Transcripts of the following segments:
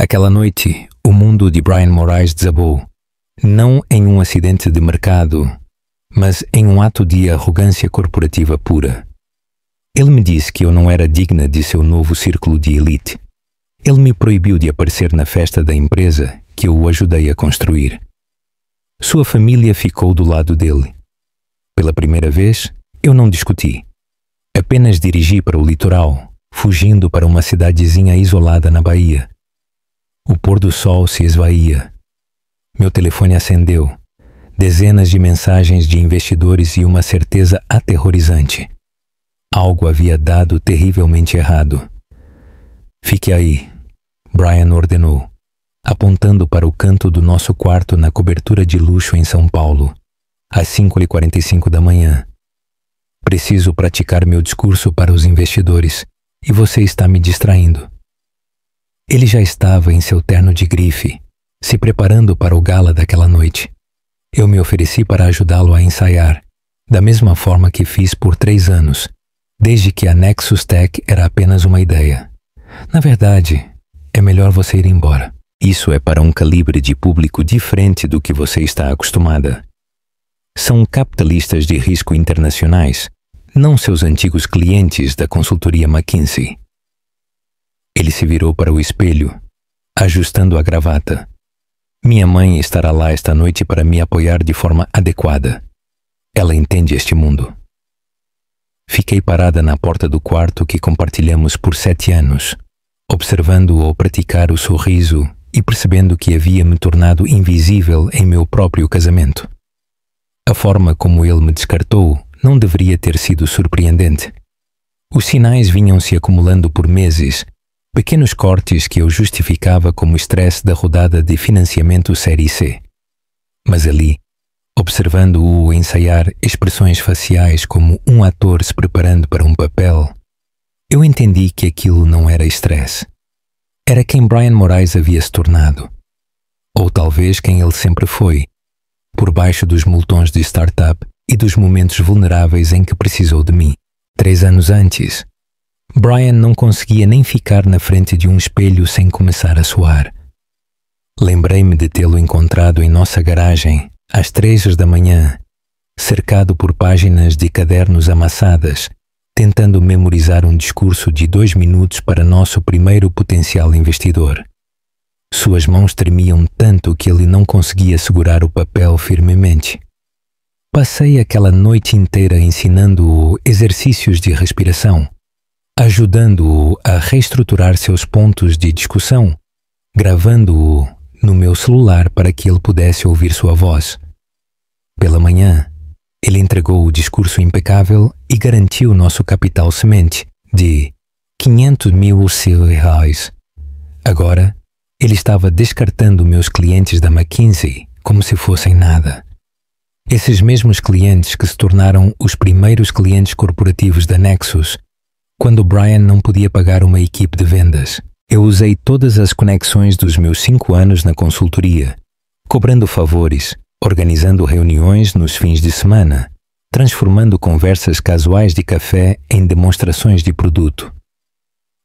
Aquela noite, o mundo de Brian Moraes desabou, não em um acidente de mercado, mas em um ato de arrogância corporativa pura. Ele me disse que eu não era digna de seu novo círculo de elite. Ele me proibiu de aparecer na festa da empresa que eu o ajudei a construir. Sua família ficou do lado dele. Pela primeira vez, eu não discuti. Apenas dirigi para o litoral, fugindo para uma cidadezinha isolada na Bahia. O pôr do sol se esvaía. Meu telefone acendeu. Dezenas de mensagens de investidores e uma certeza aterrorizante. Algo havia dado terrivelmente errado. Fique aí, Brian ordenou, apontando para o canto do nosso quarto na cobertura de luxo em São Paulo, às 5h45 da manhã. Preciso praticar meu discurso para os investidores e você está me distraindo. Ele já estava em seu terno de grife, se preparando para o gala daquela noite. Eu me ofereci para ajudá-lo a ensaiar, da mesma forma que fiz por 3 anos, desde que a Nexus Tech era apenas uma ideia. Na verdade, é melhor você ir embora. Isso é para um calibre de público diferente do que você está acostumada. São capitalistas de risco internacionais, não seus antigos clientes da consultoria McKinsey. Ele se virou para o espelho, ajustando a gravata. Minha mãe estará lá esta noite para me apoiar de forma adequada. Ela entende este mundo. Fiquei parada na porta do quarto que compartilhamos por 7 anos, observando-o praticar o sorriso e percebendo que havia me tornado invisível em meu próprio casamento. A forma como ele me descartou não deveria ter sido surpreendente. Os sinais vinham se acumulando por meses, pequenos cortes que eu justificava como estresse da rodada de financiamento Série C. Mas ali, observando-o ensaiar expressões faciais como um ator se preparando para um papel, eu entendi que aquilo não era estresse. Era quem Brian Moraes havia se tornado. Ou talvez quem ele sempre foi, por baixo dos multões de startup e dos momentos vulneráveis em que precisou de mim. 3 anos antes, Brian não conseguia nem ficar na frente de um espelho sem começar a suar. Lembrei-me de tê-lo encontrado em nossa garagem, às 3 da manhã, cercado por páginas de cadernos amassadas, tentando memorizar um discurso de 2 minutos para nosso primeiro potencial investidor. Suas mãos tremiam tanto que ele não conseguia segurar o papel firmemente. Passei aquela noite inteira ensinando-o exercícios de respiração, ajudando-o a reestruturar seus pontos de discussão, gravando-o no meu celular para que ele pudesse ouvir sua voz. Pela manhã, ele entregou o discurso impecável e garantiu nosso capital semente de 500 mil reais. Agora, ele estava descartando meus clientes da McKinsey como se fossem nada. Esses mesmos clientes que se tornaram os primeiros clientes corporativos da Nexus, quando Brian não podia pagar uma equipe de vendas. Eu usei todas as conexões dos meus 5 anos na consultoria, cobrando favores, organizando reuniões nos fins de semana, transformando conversas casuais de café em demonstrações de produto.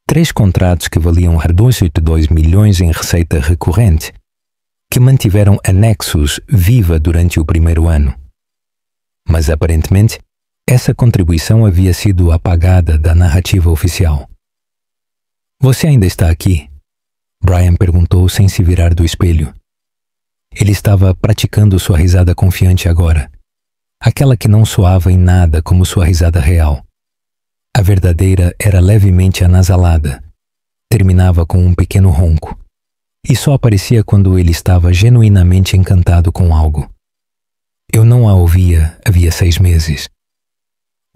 3 contratos que valiam 2 milhões em receita recorrente, que mantiveram a Nexus viva durante o primeiro ano. Mas aparentemente, essa contribuição havia sido apagada da narrativa oficial. Você ainda está aqui? Brian perguntou sem se virar do espelho. Ele estava praticando sua risada confiante agora, aquela que não soava em nada como sua risada real. A verdadeira era levemente anasalada, terminava com um pequeno ronco, e só aparecia quando ele estava genuinamente encantado com algo. Eu não a ouvia havia 6 meses.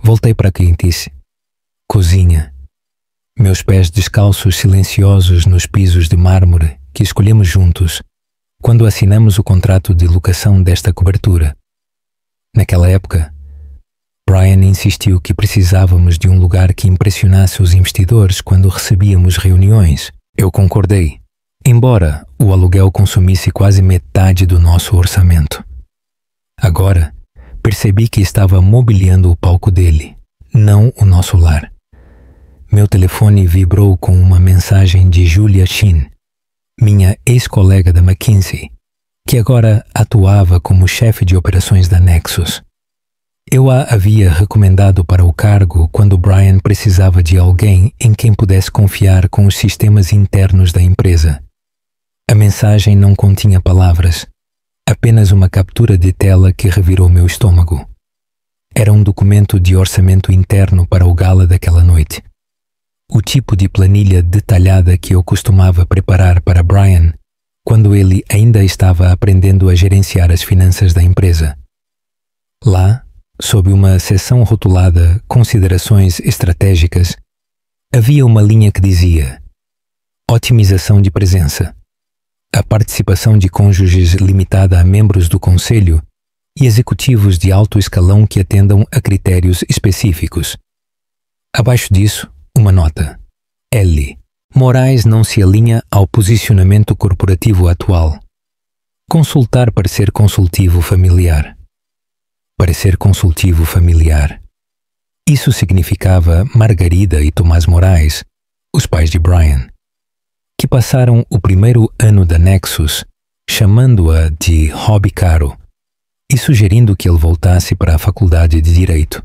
Voltei para a quentice. Cozinha. Meus pés descalços silenciosos nos pisos de mármore que escolhemos juntos quando assinamos o contrato de locação desta cobertura. Naquela época, Brian insistiu que precisávamos de um lugar que impressionasse os investidores quando recebíamos reuniões. Eu concordei, embora o aluguel consumisse quase metade do nosso orçamento. Agora, percebi que estava mobiliando o palco dele, não o nosso lar. Meu telefone vibrou com uma mensagem de Julia Shin, minha ex-colega da McKinsey, que agora atuava como chefe de operações da Nexus. Eu a havia recomendado para o cargo quando Brian precisava de alguém em quem pudesse confiar com os sistemas internos da empresa. A mensagem não continha palavras, apenas uma captura de tela que revirou meu estômago. Era um documento de orçamento interno para o gala daquela noite. O tipo de planilha detalhada que eu costumava preparar para Brian quando ele ainda estava aprendendo a gerenciar as finanças da empresa. Lá, sob uma seção rotulada Considerações Estratégicas, havia uma linha que dizia: otimização de presença, a participação de cônjuges limitada a membros do conselho e executivos de alto escalão que atendam a critérios específicos. Abaixo disso, uma nota: L. Moraes não se alinha ao posicionamento corporativo atual. Consultar parecer consultivo familiar. Parecer consultivo familiar. Isso significava Margarida e Tomás Moraes, os pais de Brian, que passaram o primeiro ano da Nexus chamando-a de hobby caro e sugerindo que ele voltasse para a faculdade de Direito.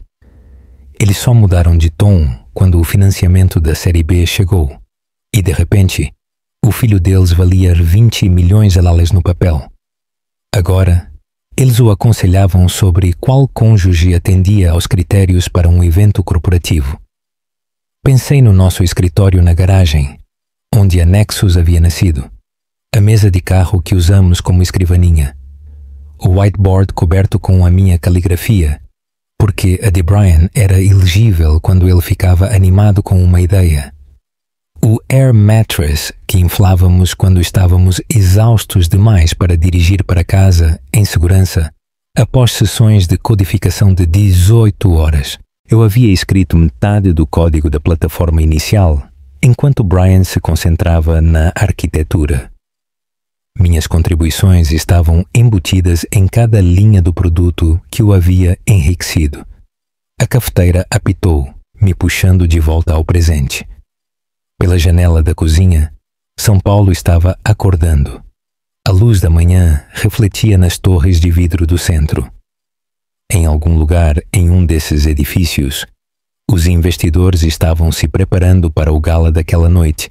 Eles só mudaram de tom quando o financiamento da Série B chegou e, de repente, o filho deles valia 20 milhões de dólares no papel. Agora, eles o aconselhavam sobre qual cônjuge atendia aos critérios para um evento corporativo. Pensei no nosso escritório na garagem, onde a Nexus havia nascido, a mesa de carro que usamos como escrivaninha, o whiteboard coberto com a minha caligrafia, porque a de Brian era ilegível quando ele ficava animado com uma ideia, o air mattress que inflávamos quando estávamos exaustos demais para dirigir para casa em segurança após sessões de codificação de 18 horas. Eu havia escrito metade do código da plataforma inicial, enquanto Brian se concentrava na arquitetura. Minhas contribuições estavam embutidas em cada linha do produto que o havia enriquecido. A cafeteira apitou, me puxando de volta ao presente. Pela janela da cozinha, São Paulo estava acordando. A luz da manhã refletia nas torres de vidro do centro. Em algum lugar em um desses edifícios, os investidores estavam se preparando para o gala daquela noite,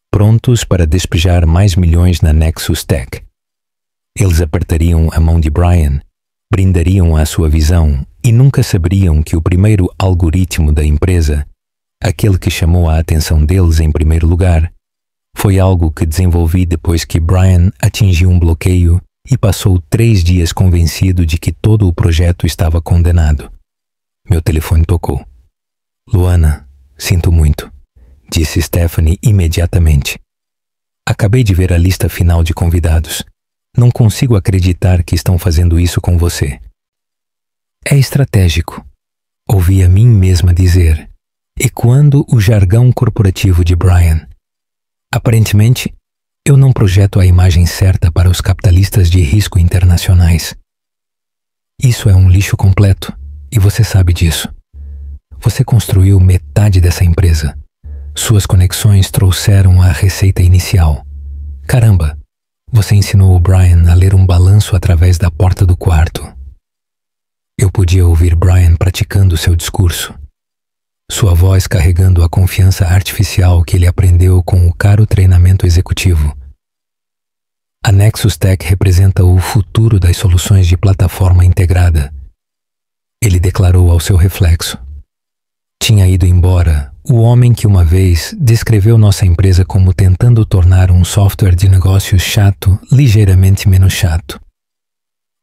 prontos para despejar mais milhões na Nexus Tech. Eles apertariam a mão de Brian, brindariam à sua visão e nunca saberiam que o primeiro algoritmo da empresa, aquele que chamou a atenção deles em primeiro lugar, foi algo que desenvolvi depois que Brian atingiu um bloqueio e passou 3 dias convencido de que todo o projeto estava condenado. Meu telefone tocou. Luana, sinto muito, disse Stephanie imediatamente. Acabei de ver a lista final de convidados. Não consigo acreditar que estão fazendo isso com você. É estratégico, ouvi a mim mesma dizer, ecoando o jargão corporativo de Brian. Aparentemente, eu não projeto a imagem certa para os capitalistas de risco internacionais. Isso é um lixo completo, e você sabe disso. Você construiu metade dessa empresa. Suas conexões trouxeram a receita inicial. Caramba, você ensinou o Brian a ler um balanço através da porta do quarto. Eu podia ouvir Brian praticando seu discurso, sua voz carregando a confiança artificial que ele aprendeu com o caro treinamento executivo. A Nexus Tech representa o futuro das soluções de plataforma integrada. Ele declarou ao seu reflexo. Tinha ido embora o homem que uma vez descreveu nossa empresa como tentando tornar um software de negócios chato ligeiramente menos chato.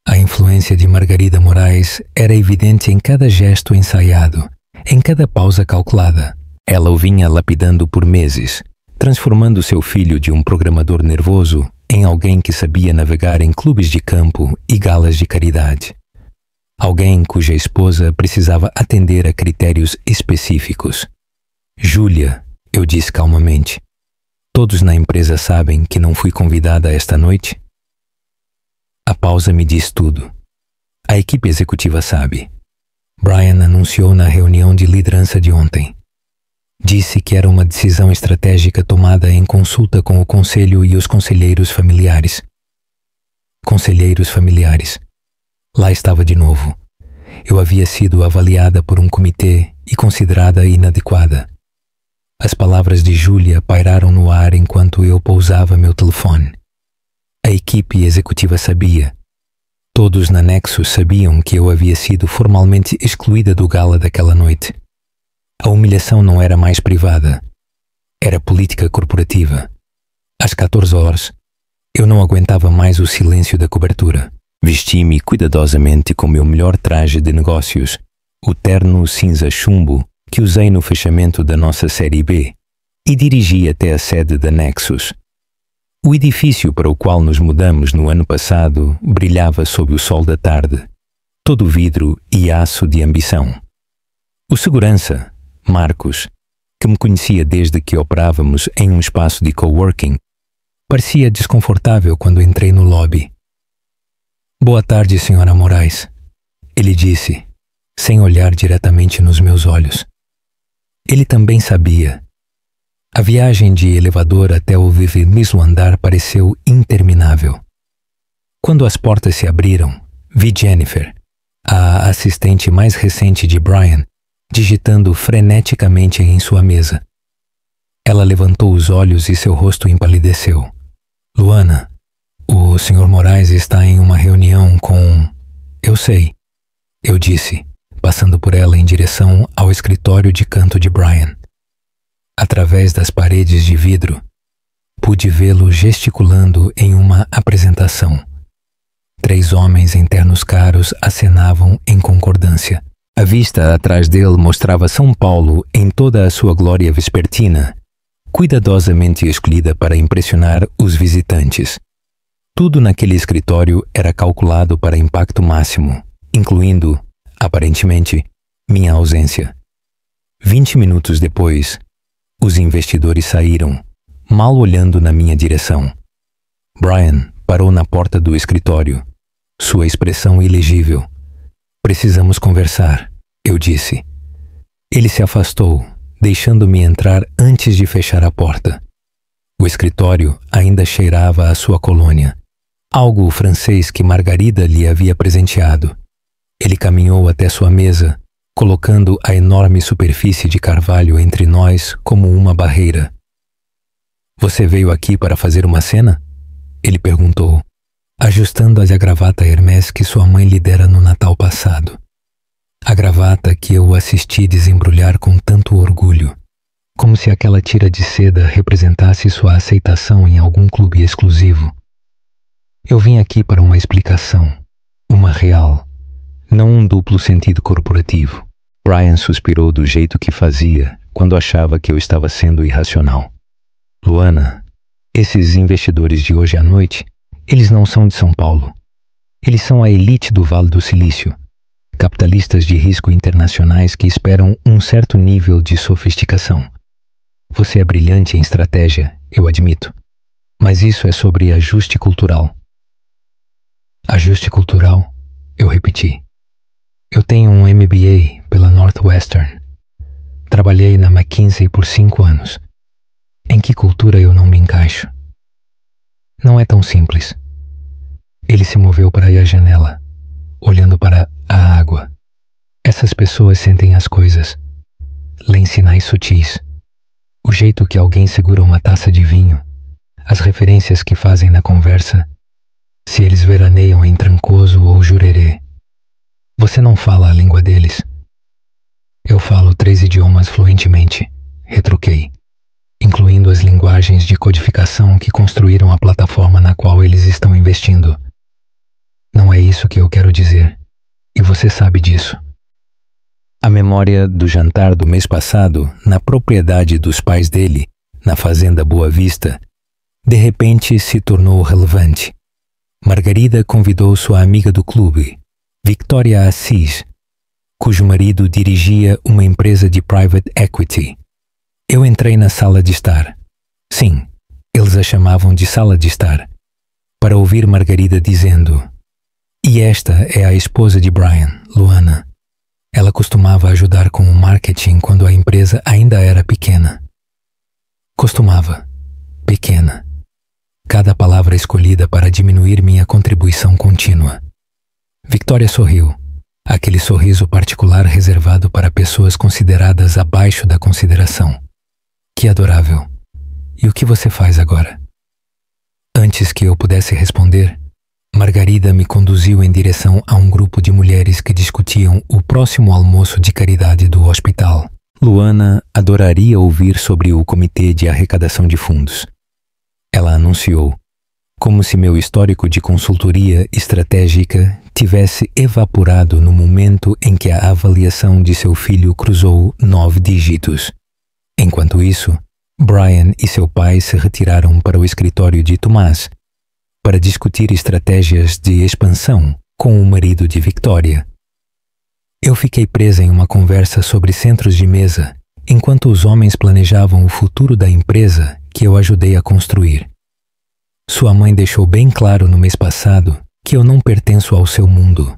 A influência de Margarida Moraes era evidente em cada gesto ensaiado, em cada pausa calculada. Ela o vinha lapidando por meses, transformando seu filho de um programador nervoso em alguém que sabia navegar em clubes de campo e galas de caridade. Alguém cuja esposa precisava atender a critérios específicos. Júlia, eu disse calmamente, todos na empresa sabem que não fui convidada esta noite? A pausa me diz tudo. A equipe executiva sabe. Brian anunciou na reunião de liderança de ontem. Disse que era uma decisão estratégica tomada em consulta com o conselho e os conselheiros familiares. Conselheiros familiares. Lá estava de novo. Eu havia sido avaliada por um comitê e considerada inadequada. As palavras de Júlia pairaram no ar enquanto eu pousava meu telefone. A equipe executiva sabia. Todos na Nexus sabiam que eu havia sido formalmente excluída do gala daquela noite. A humilhação não era mais privada. Era política corporativa. Às 14 horas, eu não aguentava mais o silêncio da cobertura. Vesti-me cuidadosamente com meu melhor traje de negócios, o terno cinza chumbo que usei no fechamento da nossa série B, e dirigi até a sede da Nexus. O edifício para o qual nos mudamos no ano passado brilhava sob o sol da tarde, todo vidro e aço de ambição. O segurança, Marcos, que me conhecia desde que operávamos em um espaço de coworking, parecia desconfortável quando entrei no lobby. "Boa tarde, Sra. Moraes", ele disse, sem olhar diretamente nos meus olhos. Ele também sabia. A viagem de elevador até o 20º andar pareceu interminável. Quando as portas se abriram, vi Jennifer, a assistente mais recente de Brian, digitando freneticamente em sua mesa. Ela levantou os olhos e seu rosto empalideceu. "Luana, o Sr. Moraes está em uma reunião com..." "Eu sei", eu disse, passando por ela em direção ao escritório de canto de Brian. Através das paredes de vidro, pude vê-lo gesticulando em uma apresentação. 3 homens em ternos caros acenavam em concordância. A vista atrás dele mostrava São Paulo em toda a sua glória vespertina, cuidadosamente escolhida para impressionar os visitantes. Tudo naquele escritório era calculado para impacto máximo, incluindo, aparentemente, minha ausência. 20 minutos depois, os investidores saíram, mal olhando na minha direção. Brian parou na porta do escritório, sua expressão ilegível. "Precisamos conversar", eu disse. Ele se afastou, deixando-me entrar antes de fechar a porta. O escritório ainda cheirava a sua colônia, algo francês que Margarida lhe havia presenteado. Ele caminhou até sua mesa, colocando a enorme superfície de carvalho entre nós como uma barreira. "Você veio aqui para fazer uma cena?" ele perguntou, ajustando-a à gravata Hermès que sua mãe lhe dera no Natal passado. A gravata que eu assisti desembrulhar com tanto orgulho, como se aquela tira de seda representasse sua aceitação em algum clube exclusivo. "Eu vim aqui para uma explicação, uma real, não um duplo sentido corporativo." Brian suspirou do jeito que fazia quando achava que eu estava sendo irracional. "Luana, esses investidores de hoje à noite, eles não são de São Paulo. Eles são a elite do Vale do Silício, capitalistas de risco internacionais que esperam um certo nível de sofisticação. Você é brilhante em estratégia, eu admito, mas isso é sobre ajuste cultural." "Ajuste cultural?", eu repeti. "Eu tenho um MBA pela Northwestern. Trabalhei na McKinsey por 5 anos. Em que cultura eu não me encaixo?" "Não é tão simples." Ele se moveu para a janela, olhando para a água. "Essas pessoas sentem as coisas, leem sinais sutis. O jeito que alguém segura uma taça de vinho, as referências que fazem na conversa, se eles veraneiam em Trancoso ou Jurerê. Você não fala a língua deles?" "Eu falo 3 idiomas fluentemente", retruquei, incluindo as linguagens de codificação que construíram a plataforma na qual eles estão investindo. "Não é isso que eu quero dizer, e você sabe disso." A memória do jantar do mês passado, na propriedade dos pais dele, na Fazenda Boa Vista, de repente se tornou relevante. Margarida convidou sua amiga do clube, Victoria Assis, cujo marido dirigia uma empresa de private equity. Eu entrei na sala de estar. Sim, eles a chamavam de sala de estar, para ouvir Margarida dizendo: "E esta é a esposa de Brian, Luana. Ela costumava ajudar com o marketing quando a empresa ainda era pequena. Costumava. Pequena. Cada palavra escolhida para diminuir minha contribuição contínua. Victoria sorriu. Aquele sorriso particular reservado para pessoas consideradas abaixo da consideração. Que adorável. E o que você faz agora? Antes que eu pudesse responder, Margarida me conduziu em direção a um grupo de mulheres que discutiam o próximo almoço de caridade do hospital. Luana adoraria ouvir sobre o comitê de arrecadação de fundos. Ela anunciou, como se meu histórico de consultoria estratégica tivesse evaporado no momento em que a avaliação de seu filho cruzou 9 dígitos. Enquanto isso, Brian e seu pai se retiraram para o escritório de Tomás para discutir estratégias de expansão com o marido de Victoria. Eu fiquei presa em uma conversa sobre centros de mesa enquanto os homens planejavam o futuro da empresa que eu ajudei a construir. Sua mãe deixou bem claro no mês passado que eu não pertenço ao seu mundo,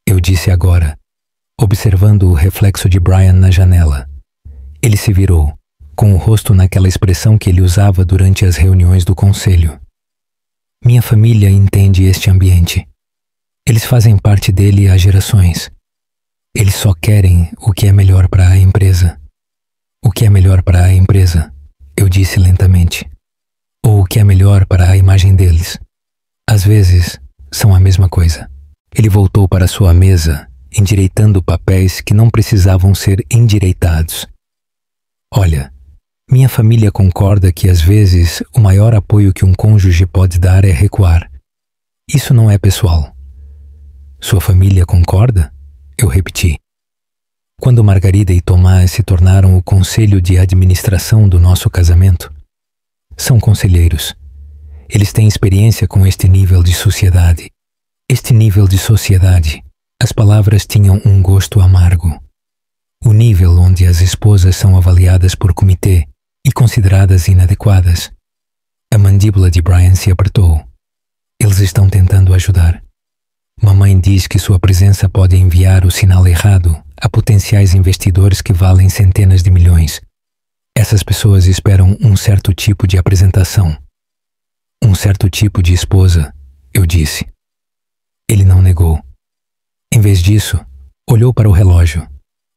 eu disse agora, observando o reflexo de Brian na janela. Ele se virou, com o rosto naquela expressão que ele usava durante as reuniões do conselho. Minha família entende este ambiente. Eles fazem parte dele há gerações. Eles só querem o que é melhor para a empresa. O que é melhor para a empresa, eu disse lentamente. Ou o que é melhor para a imagem deles. Às vezes, são a mesma coisa. Ele voltou para sua mesa, endireitando papéis que não precisavam ser endireitados. Olha, minha família concorda que às vezes o maior apoio que um cônjuge pode dar é recuar. Isso não é pessoal. Sua família concorda? Eu repeti. Quando Margarida e Tomás se tornaram o conselho de administração do nosso casamento, são conselheiros. Eles têm experiência com este nível de sociedade. Este nível de sociedade, as palavras tinham um gosto amargo. O nível onde as esposas são avaliadas por comitê e consideradas inadequadas. A mandíbula de Brian se apertou. Eles estão tentando ajudar. Mamãe diz que sua presença pode enviar o sinal errado a potenciais investidores que valem centenas de milhões. Essas pessoas esperam um certo tipo de apresentação. Um certo tipo de esposa, eu disse. Ele não negou. Em vez disso, olhou para o relógio.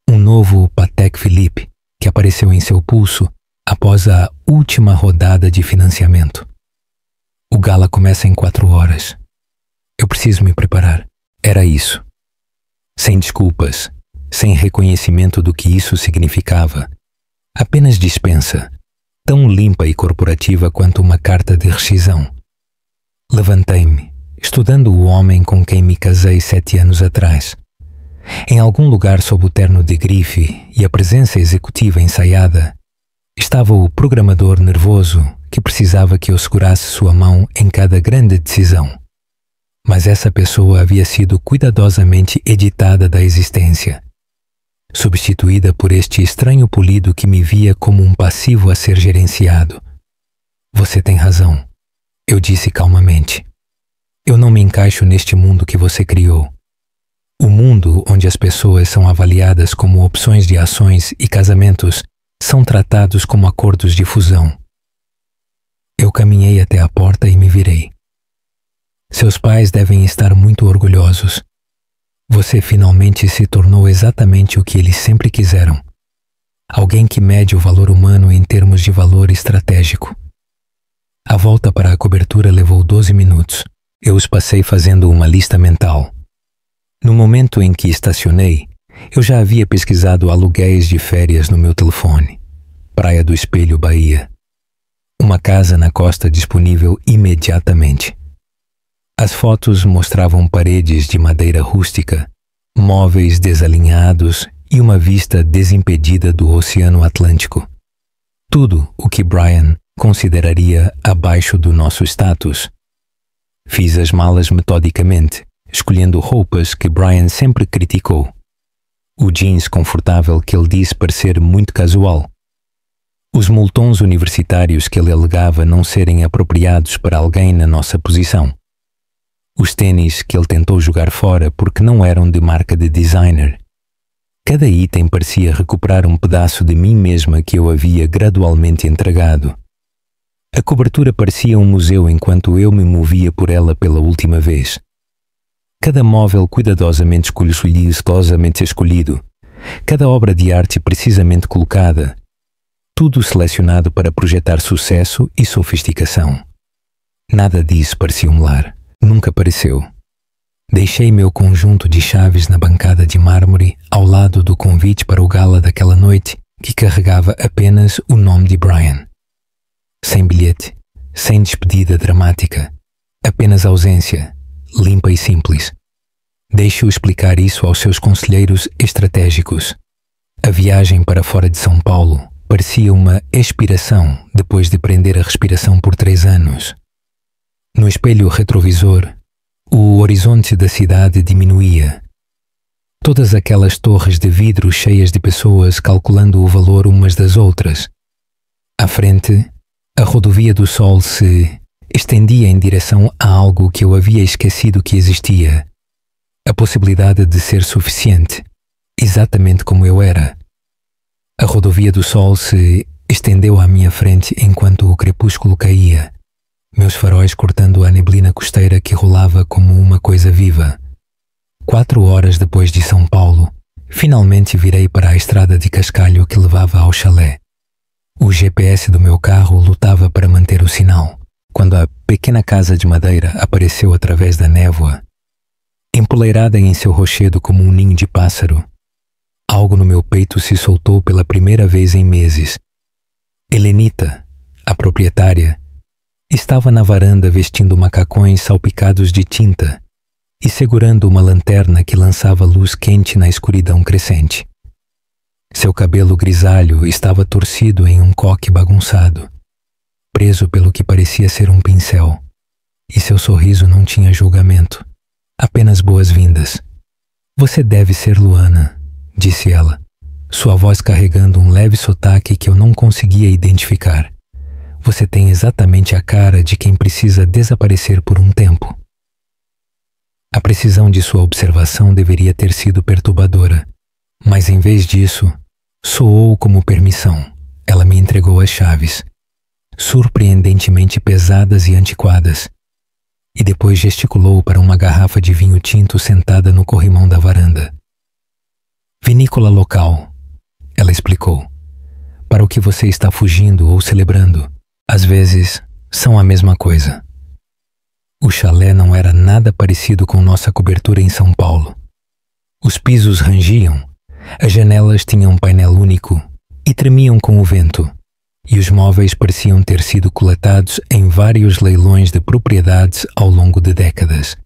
Um novo Patek Philippe que apareceu em seu pulso após a última rodada de financiamento. O gala começa em 4 horas. Eu preciso me preparar. Era isso. Sem desculpas, sem reconhecimento do que isso significava. Apenas dispensa, tão limpa e corporativa quanto uma carta de rescisão. Levantei-me, estudando o homem com quem me casei 7 anos atrás. Em algum lugar sob o terno de grife e a presença executiva ensaiada, estava o programador nervoso que precisava que eu segurasse sua mão em cada grande decisão. Mas essa pessoa havia sido cuidadosamente editada da existência, substituída por este estranho polido que me via como um passivo a ser gerenciado. Você tem razão, eu disse calmamente. Eu não me encaixo neste mundo que você criou. O mundo onde as pessoas são avaliadas como opções de ações e casamentos são tratados como acordos de fusão. Eu caminhei até a porta e me virei. Seus pais devem estar muito orgulhosos. Você finalmente se tornou exatamente o que eles sempre quiseram. Alguém que mede o valor humano em termos de valor estratégico. A volta para a cobertura levou 12 minutos. Eu os passei fazendo uma lista mental. No momento em que estacionei, eu já havia pesquisado aluguéis de férias no meu telefone. Praia do Espelho, Bahia. Uma casa na costa disponível imediatamente. As fotos mostravam paredes de madeira rústica, móveis desalinhados e uma vista desimpedida do Oceano Atlântico. Tudo o que Brian consideraria abaixo do nosso status. Fiz as malas metodicamente, escolhendo roupas que Brian sempre criticou. O jeans confortável que ele disse parecer muito casual. Os moletons universitários que ele alegava não serem apropriados para alguém na nossa posição. Os tênis que ele tentou jogar fora porque não eram de marca de designer. Cada item parecia recuperar um pedaço de mim mesma que eu havia gradualmente entregado. A cobertura parecia um museu enquanto eu me movia por ela pela última vez. Cada móvel cuidadosamente escolhido, cada obra de arte precisamente colocada, tudo selecionado para projetar sucesso e sofisticação. Nada disso parecia um lar. Nunca pareceu. Deixei meu conjunto de chaves na bancada de mármore ao lado do convite para o gala daquela noite que carregava apenas o nome de Brian. Sem bilhete, sem despedida dramática, apenas ausência, limpa e simples. Deixe-o explicar isso aos seus conselheiros estratégicos. A viagem para fora de São Paulo parecia uma expiração depois de prender a respiração por 3 anos. No espelho retrovisor, o horizonte da cidade diminuía. Todas aquelas torres de vidro cheias de pessoas calculando o valor umas das outras. À frente, a rodovia do Sol se estendia em direção a algo que eu havia esquecido que existia. A possibilidade de ser suficiente, exatamente como eu era. A rodovia do Sol se estendeu à minha frente enquanto o crepúsculo caía, meus faróis cortando a neblina costeira que rolava como uma coisa viva. 4 horas depois de São Paulo, finalmente virei para a estrada de cascalho que levava ao chalé. O GPS do meu carro lutava para manter o sinal, quando a pequena casa de madeira apareceu através da névoa. Empoleirada em seu rochedo como um ninho de pássaro, algo no meu peito se soltou pela primeira vez em meses. Helenita, a proprietária, estava na varanda vestindo macacões salpicados de tinta e segurando uma lanterna que lançava luz quente na escuridão crescente. Seu cabelo grisalho estava torcido em um coque bagunçado, preso pelo que parecia ser um pincel, e seu sorriso não tinha julgamento, apenas boas-vindas. Você deve ser Luana, disse ela, sua voz carregando um leve sotaque que eu não conseguia identificar. Você tem exatamente a cara de quem precisa desaparecer por um tempo. A precisão de sua observação deveria ter sido perturbadora, mas em vez disso, soou como permissão. Ela me entregou as chaves, surpreendentemente pesadas e antiquadas, e depois gesticulou para uma garrafa de vinho tinto sentada no corrimão da varanda. Vinícola local, ela explicou. Para o que você está fugindo ou celebrando, às vezes são a mesma coisa. O chalé não era nada parecido com nossa cobertura em São Paulo. Os pisos rangiam, as janelas tinham um painel único e tremiam com o vento, e os móveis pareciam ter sido coletados em vários leilões de propriedades ao longo de décadas.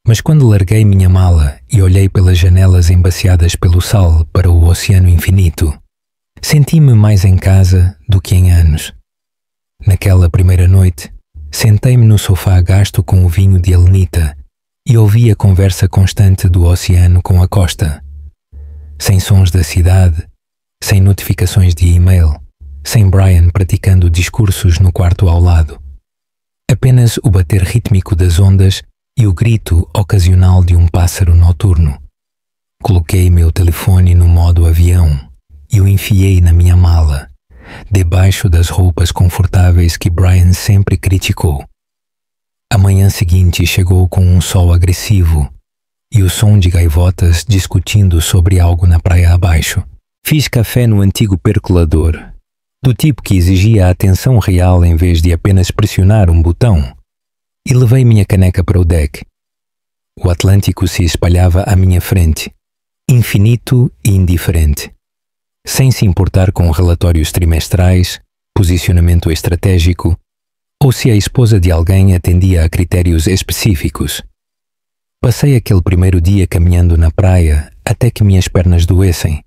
Mas quando larguei minha mala e olhei pelas janelas embaciadas pelo sal para o oceano infinito, senti-me mais em casa do que em anos. Naquela primeira noite, sentei-me no sofá gasto com o vinho de Helenita e ouvi a conversa constante do oceano com a costa. Sem sons da cidade, sem notificações de e-mail, sem Brian praticando discursos no quarto ao lado. Apenas o bater rítmico das ondas e o grito ocasional de um pássaro noturno. Coloquei meu telefone no modo avião e o enfiei na minha mala, debaixo das roupas confortáveis que Brian sempre criticou. A manhã seguinte chegou com um sol agressivo e o som de gaivotas discutindo sobre algo na praia abaixo. Fiz café no antigo percolador, do tipo que exigia a atenção real em vez de apenas pressionar um botão, e levei minha caneca para o deck. O Atlântico se espalhava à minha frente, infinito e indiferente, sem se importar com relatórios trimestrais, posicionamento estratégico, ou se a esposa de alguém atendia a critérios específicos. Passei aquele primeiro dia caminhando na praia até que minhas pernas doessem.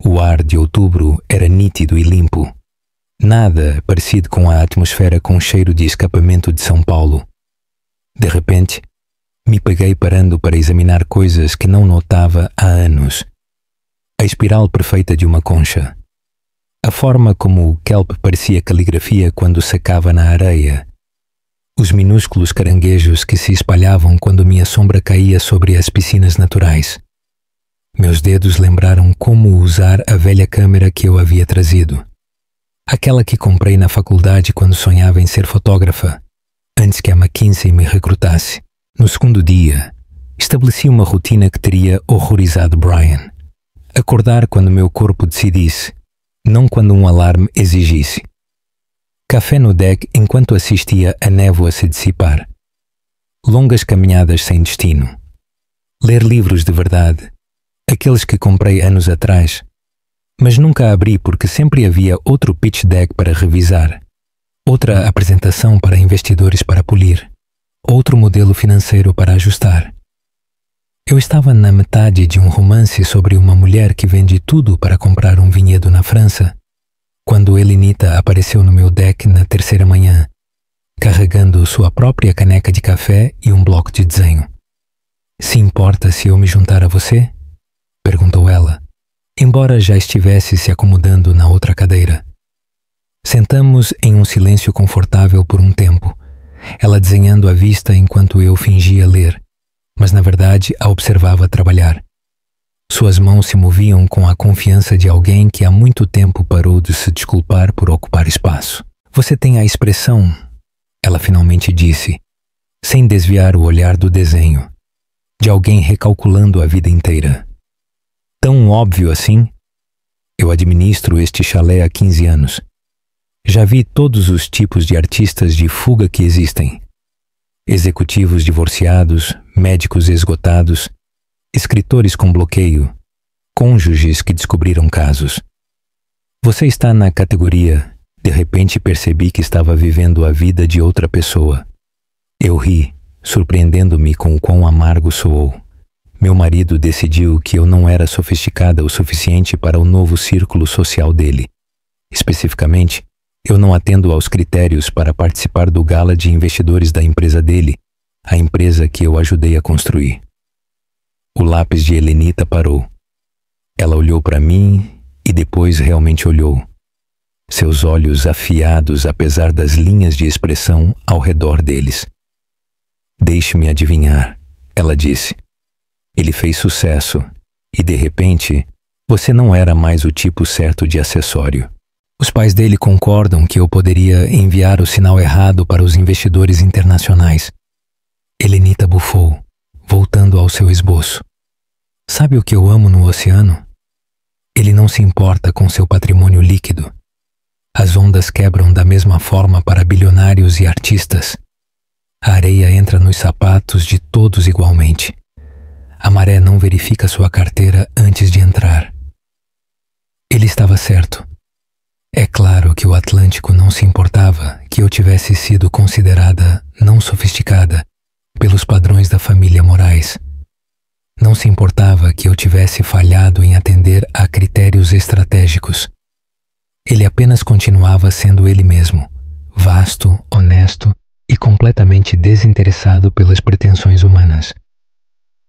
O ar de outubro era nítido e limpo. Nada parecido com a atmosfera com cheiro de escapamento de São Paulo. De repente, me peguei parando para examinar coisas que não notava há anos. A espiral perfeita de uma concha. A forma como o kelp parecia caligrafia quando secava na areia. Os minúsculos caranguejos que se espalhavam quando minha sombra caía sobre as piscinas naturais. Meus dedos lembraram como usar a velha câmera que eu havia trazido. Aquela que comprei na faculdade quando sonhava em ser fotógrafa, antes que a McKinsey me recrutasse. No segundo dia, estabeleci uma rotina que teria horrorizado Brian. Acordar quando meu corpo decidisse, não quando um alarme exigisse. Café no deck enquanto assistia a névoa se dissipar. Longas caminhadas sem destino. Ler livros de verdade, aqueles que comprei anos atrás, mas nunca abri porque sempre havia outro pitch deck para revisar, outra apresentação para investidores para polir, outro modelo financeiro para ajustar. Eu estava na metade de um romance sobre uma mulher que vende tudo para comprar um vinhedo na França, quando Helenita apareceu no meu deck na terceira manhã, carregando sua própria caneca de café e um bloco de desenho. Se importa se eu me juntar a você? Perguntou ela, embora já estivesse se acomodando na outra cadeira. Sentamos em um silêncio confortável por um tempo, ela desenhando à vista enquanto eu fingia ler, mas na verdade a observava trabalhar. Suas mãos se moviam com a confiança de alguém que há muito tempo parou de se desculpar por ocupar espaço. Você tem a expressão, ela finalmente disse, sem desviar o olhar do desenho, de alguém recalculando a vida inteira. Tão óbvio assim? Eu administro este chalé há 15 anos. Já vi todos os tipos de artistas de fuga que existem. Executivos divorciados, médicos esgotados, escritores com bloqueio, cônjuges que descobriram casos. Você está na categoria, de repente percebi que estava vivendo a vida de outra pessoa. Eu ri, surpreendendo-me com o quão amargo soou. Meu marido decidiu que eu não era sofisticada o suficiente para o novo círculo social dele. Especificamente, eu não atendo aos critérios para participar do gala de investidores da empresa dele, a empresa que eu ajudei a construir. O lápis de Helenita parou. Ela olhou para mim e depois realmente olhou. Seus olhos afiados apesar das linhas de expressão ao redor deles. Deixe-me adivinhar, ela disse. Ele fez sucesso e, de repente, você não era mais o tipo certo de acessório. Os pais dele concordam que eu poderia enviar o sinal errado para os investidores internacionais. Helenita bufou, voltando ao seu esboço. Sabe o que eu amo no oceano? Ele não se importa com seu patrimônio líquido. As ondas quebram da mesma forma para bilionários e artistas. A areia entra nos sapatos de todos igualmente. A maré não verifica sua carteira antes de entrar. Ele estava certo. É claro que o Atlântico não se importava que eu tivesse sido considerada não sofisticada pelos padrões da família Moraes. Não se importava que eu tivesse falhado em atender a critérios estratégicos. Ele apenas continuava sendo ele mesmo, vasto, honesto e completamente desinteressado pelas pretensões humanas.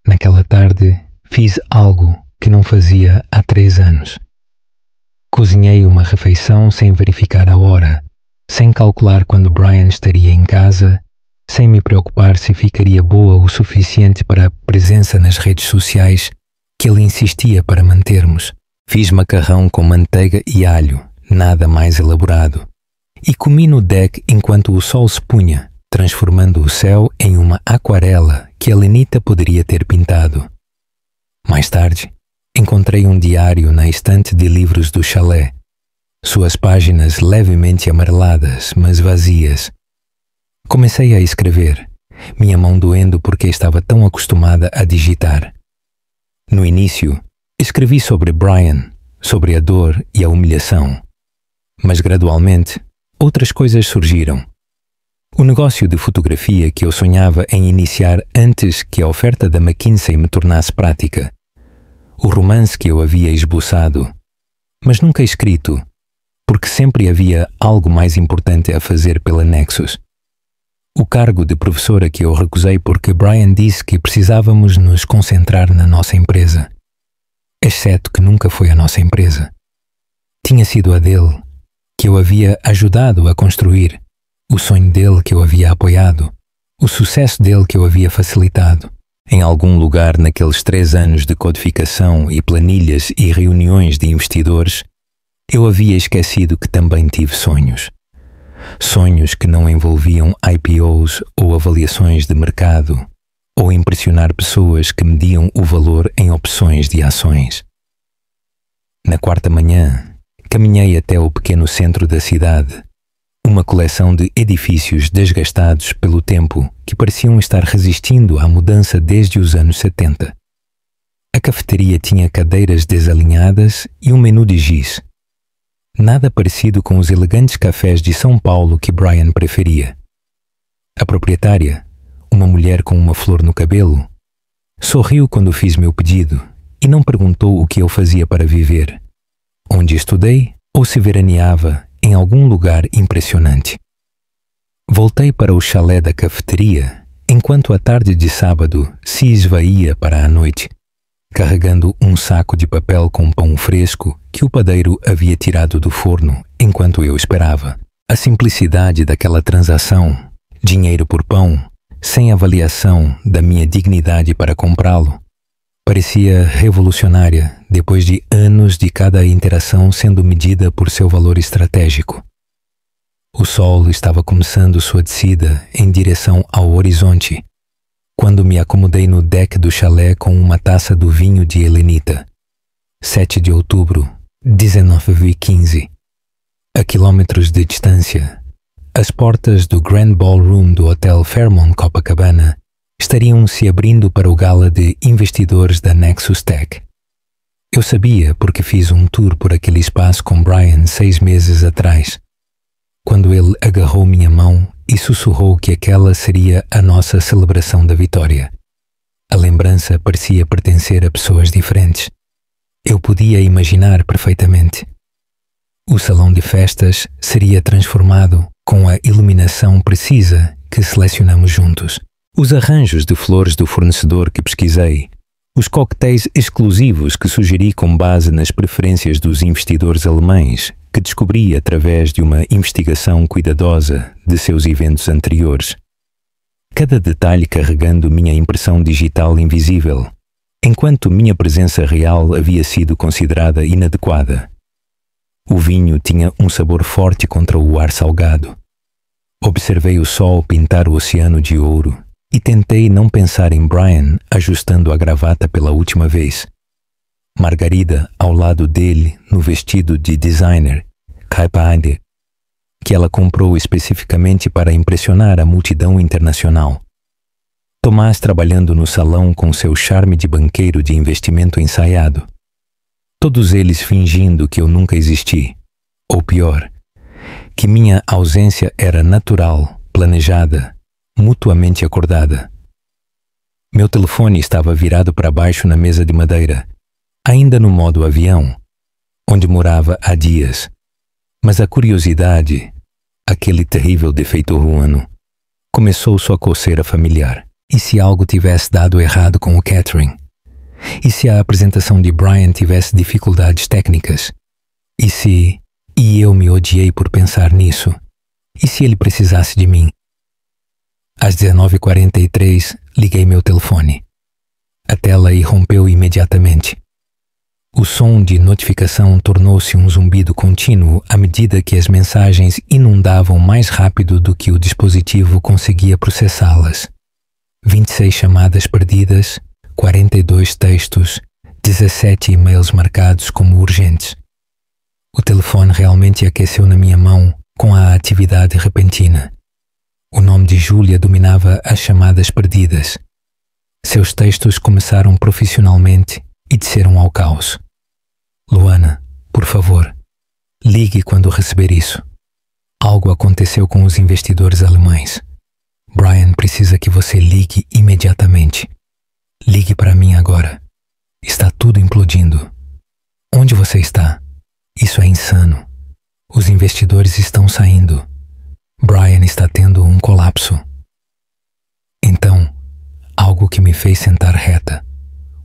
Naquela tarde, fiz algo que não fazia há 3 anos. Cozinhei uma refeição sem verificar a hora, sem calcular quando Brian estaria em casa, sem me preocupar se ficaria boa o suficiente para a presença nas redes sociais que ele insistia para mantermos. Fiz macarrão com manteiga e alho, nada mais elaborado, e comi no deck enquanto o sol se punha, transformando o céu em uma aquarela que Helenita poderia ter pintado. Mais tarde, encontrei um diário na estante de livros do chalé, suas páginas levemente amareladas, mas vazias. Comecei a escrever, minha mão doendo porque estava tão acostumada a digitar. No início, escrevi sobre Brian, sobre a dor e a humilhação. Mas gradualmente, outras coisas surgiram. O negócio de fotografia que eu sonhava em iniciar antes que a oferta da McKinsey me tornasse prática. O romance que eu havia esboçado, mas nunca escrito, porque sempre havia algo mais importante a fazer pela Nexus. O cargo de professora que eu recusei porque Brian disse que precisávamos nos concentrar na nossa empresa. Exceto que nunca foi a nossa empresa. Tinha sido a dele, que eu havia ajudado a construir, o sonho dele que eu havia apoiado, o sucesso dele que eu havia facilitado. Em algum lugar naqueles 3 anos de codificação e planilhas e reuniões de investidores, eu havia esquecido que também tive sonhos. Sonhos que não envolviam IPOs ou avaliações de mercado, ou impressionar pessoas que mediam o valor em opções de ações. Na quarta manhã, caminhei até o pequeno centro da cidade, uma coleção de edifícios desgastados pelo tempo que pareciam estar resistindo à mudança desde os anos 70. A cafeteria tinha cadeiras desalinhadas e um menu de giz. Nada parecido com os elegantes cafés de São Paulo que Brian preferia. A proprietária, uma mulher com uma flor no cabelo, sorriu quando fiz meu pedido e não perguntou o que eu fazia para viver, onde estudei ou se veraneava em algum lugar impressionante. Voltei para o chalé da cafeteria enquanto a tarde de sábado se esvaía para a noite, carregando um saco de papel com pão fresco que o padeiro havia tirado do forno enquanto eu esperava. A simplicidade daquela transação, dinheiro por pão, sem avaliação da minha dignidade para comprá-lo, parecia revolucionária depois de anos de cada interação sendo medida por seu valor estratégico. O sol estava começando sua descida em direção ao horizonte, quando me acomodei no deck do chalé com uma taça do vinho de Helenita. 7 de outubro, 19h15. A quilômetros de distância, as portas do Grand Ballroom do Hotel Fairmont Copacabana estariam se abrindo para o gala de investidores da Nexus Tech. Eu sabia porque fiz um tour por aquele espaço com Brian 6 meses atrás, quando ele agarrou minha mão e sussurrou que aquela seria a nossa celebração da vitória. A lembrança parecia pertencer a pessoas diferentes. Eu podia imaginar perfeitamente. O salão de festas seria transformado com a iluminação precisa que selecionamos juntos. Os arranjos de flores do fornecedor que pesquisei, os coquetéis exclusivos que sugeri com base nas preferências dos investidores alemães que descobri através de uma investigação cuidadosa de seus eventos anteriores. Cada detalhe carregando minha impressão digital invisível, enquanto minha presença real havia sido considerada inadequada. O vinho tinha um sabor forte contra o ar salgado. Observei o sol pintar o oceano de ouro e tentei não pensar em Brian ajustando a gravata pela última vez. Margarida ao lado dele no vestido de designer, Kaipaade, que ela comprou especificamente para impressionar a multidão internacional. Tomás trabalhando no salão com seu charme de banqueiro de investimento ensaiado. Todos eles fingindo que eu nunca existi. Ou pior, que minha ausência era natural, planejada, mutuamente acordada. Meu telefone estava virado para baixo na mesa de madeira, ainda no modo avião, onde morava há dias. Mas a curiosidade, aquele terrível defeito humano, começou sua coceira familiar. E se algo tivesse dado errado com o catering? E se a apresentação de Brian tivesse dificuldades técnicas? E eu me odiei por pensar nisso. E se ele precisasse de mim? Às 19h43, liguei meu telefone. A tela irrompeu imediatamente. O som de notificação tornou-se um zumbido contínuo à medida que as mensagens inundavam mais rápido do que o dispositivo conseguia processá-las. 26 chamadas perdidas, 42 textos, 17 e-mails marcados como urgentes. O telefone realmente aqueceu na minha mão com a atividade repentina. O nome de Júlia dominava as chamadas perdidas. Seus textos começaram profissionalmente e desceram ao caos. Luana, por favor, ligue quando receber isso. Algo aconteceu com os investidores alemães. Brian precisa que você ligue imediatamente. Ligue para mim agora. Está tudo implodindo. Onde você está? Isso é insano. Os investidores estão saindo. Brian está tendo um colapso. Então, algo que me fez sentar reta.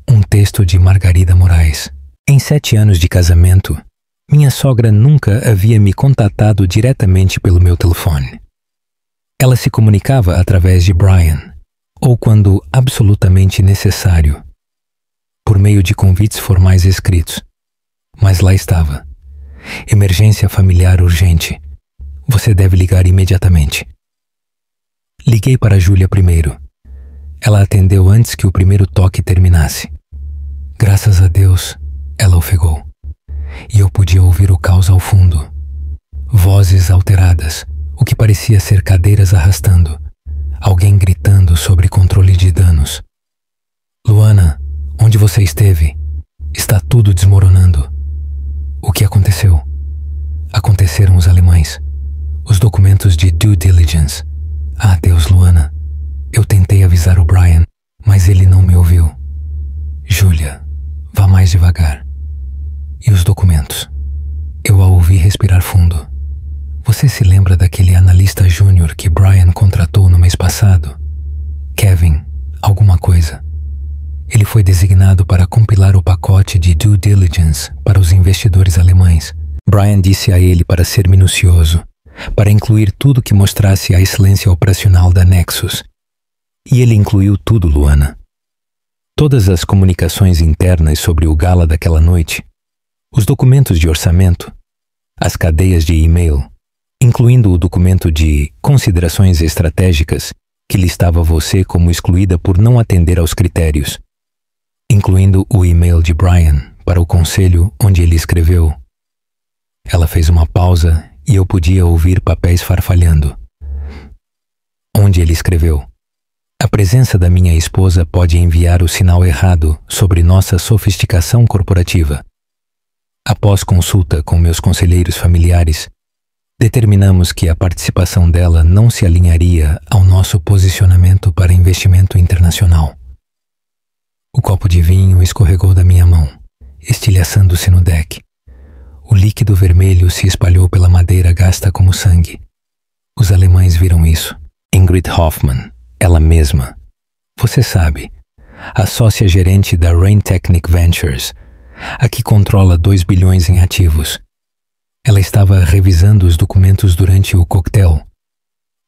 Um texto de Margarida Moraes. Em 7 anos de casamento, minha sogra nunca havia me contatado diretamente pelo meu telefone. Ela se comunicava através de Brian, ou quando absolutamente necessário, por meio de convites formais escritos. Mas lá estava. Emergência familiar urgente. Você deve ligar imediatamente. Liguei para Júlia primeiro. Ela atendeu antes que o primeiro toque terminasse. Graças a Deus, ela ofegou. E eu podia ouvir o caos ao fundo. Vozes alteradas, o que parecia ser cadeiras arrastando. Alguém gritando sobre controle de danos. Luana, onde você esteve? Está tudo desmoronando. O que aconteceu? Aconteceram os alemães. Os documentos de due diligence. Ah, Deus, Luana. Eu tentei avisar o Brian, mas ele não me ouviu. Júlia, vá mais devagar. E os documentos? Eu a ouvi respirar fundo. Você se lembra daquele analista júnior que Brian contratou no mês passado? Kevin, alguma coisa. Ele foi designado para compilar o pacote de due diligence para os investidores alemães. Brian disse a ele para ser minucioso, para incluir tudo que mostrasse a excelência operacional da Nexus. E ele incluiu tudo, Luana. Todas as comunicações internas sobre o gala daquela noite, os documentos de orçamento, as cadeias de e-mail, incluindo o documento de considerações estratégicas que listava você como excluída por não atender aos critérios, incluindo o e-mail de Brian para o conselho onde ele escreveu. Ela fez uma pausa e eu podia ouvir papéis farfalhando. Onde ele escreveu: a presença da minha esposa pode enviar o sinal errado sobre nossa sofisticação corporativa. Após consulta com meus conselheiros familiares, determinamos que a participação dela não se alinharia ao nosso posicionamento para investimento internacional. O copo de vinho escorregou da minha mão, estilhaçando-se no deck. O líquido vermelho se espalhou pela madeira gasta como sangue. Os alemães viram isso. Ingrid Hoffmann, ela mesma. Você sabe, a sócia gerente da Rain Technic Ventures, a que controla 2 bilhões em ativos. Ela estava revisando os documentos durante o coquetel.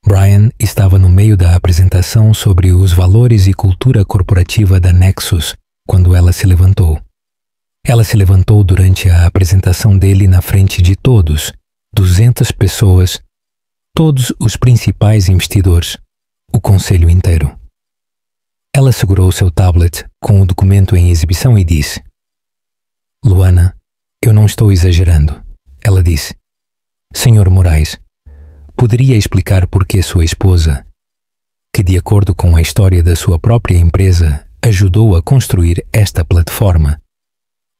Brian estava no meio da apresentação sobre os valores e cultura corporativa da Nexus quando ela se levantou. Ela se levantou durante a apresentação dele na frente de todos, 200 pessoas, todos os principais investidores, o conselho inteiro. Ela segurou seu tablet com o documento em exibição e disse: Luana, eu não estou exagerando. Ela disse: Senhor Moraes, poderia explicar por que sua esposa, que de acordo com a história da sua própria empresa, ajudou a construir esta plataforma,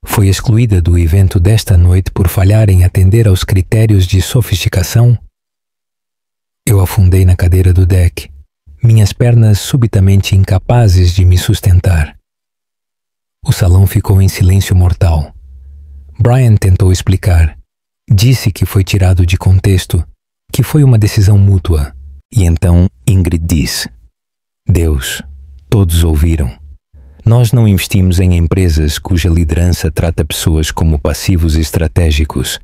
foi excluída do evento desta noite por falhar em atender aos critérios de sofisticação? Eu afundei na cadeira do deck, minhas pernas subitamente incapazes de me sustentar. O salão ficou em silêncio mortal. Brian tentou explicar. Disse que foi tirado de contexto, que foi uma decisão mútua. E então Ingrid disse: Deus, todos ouviram. Nós não investimos em empresas cuja liderança trata pessoas como passivos estratégicos.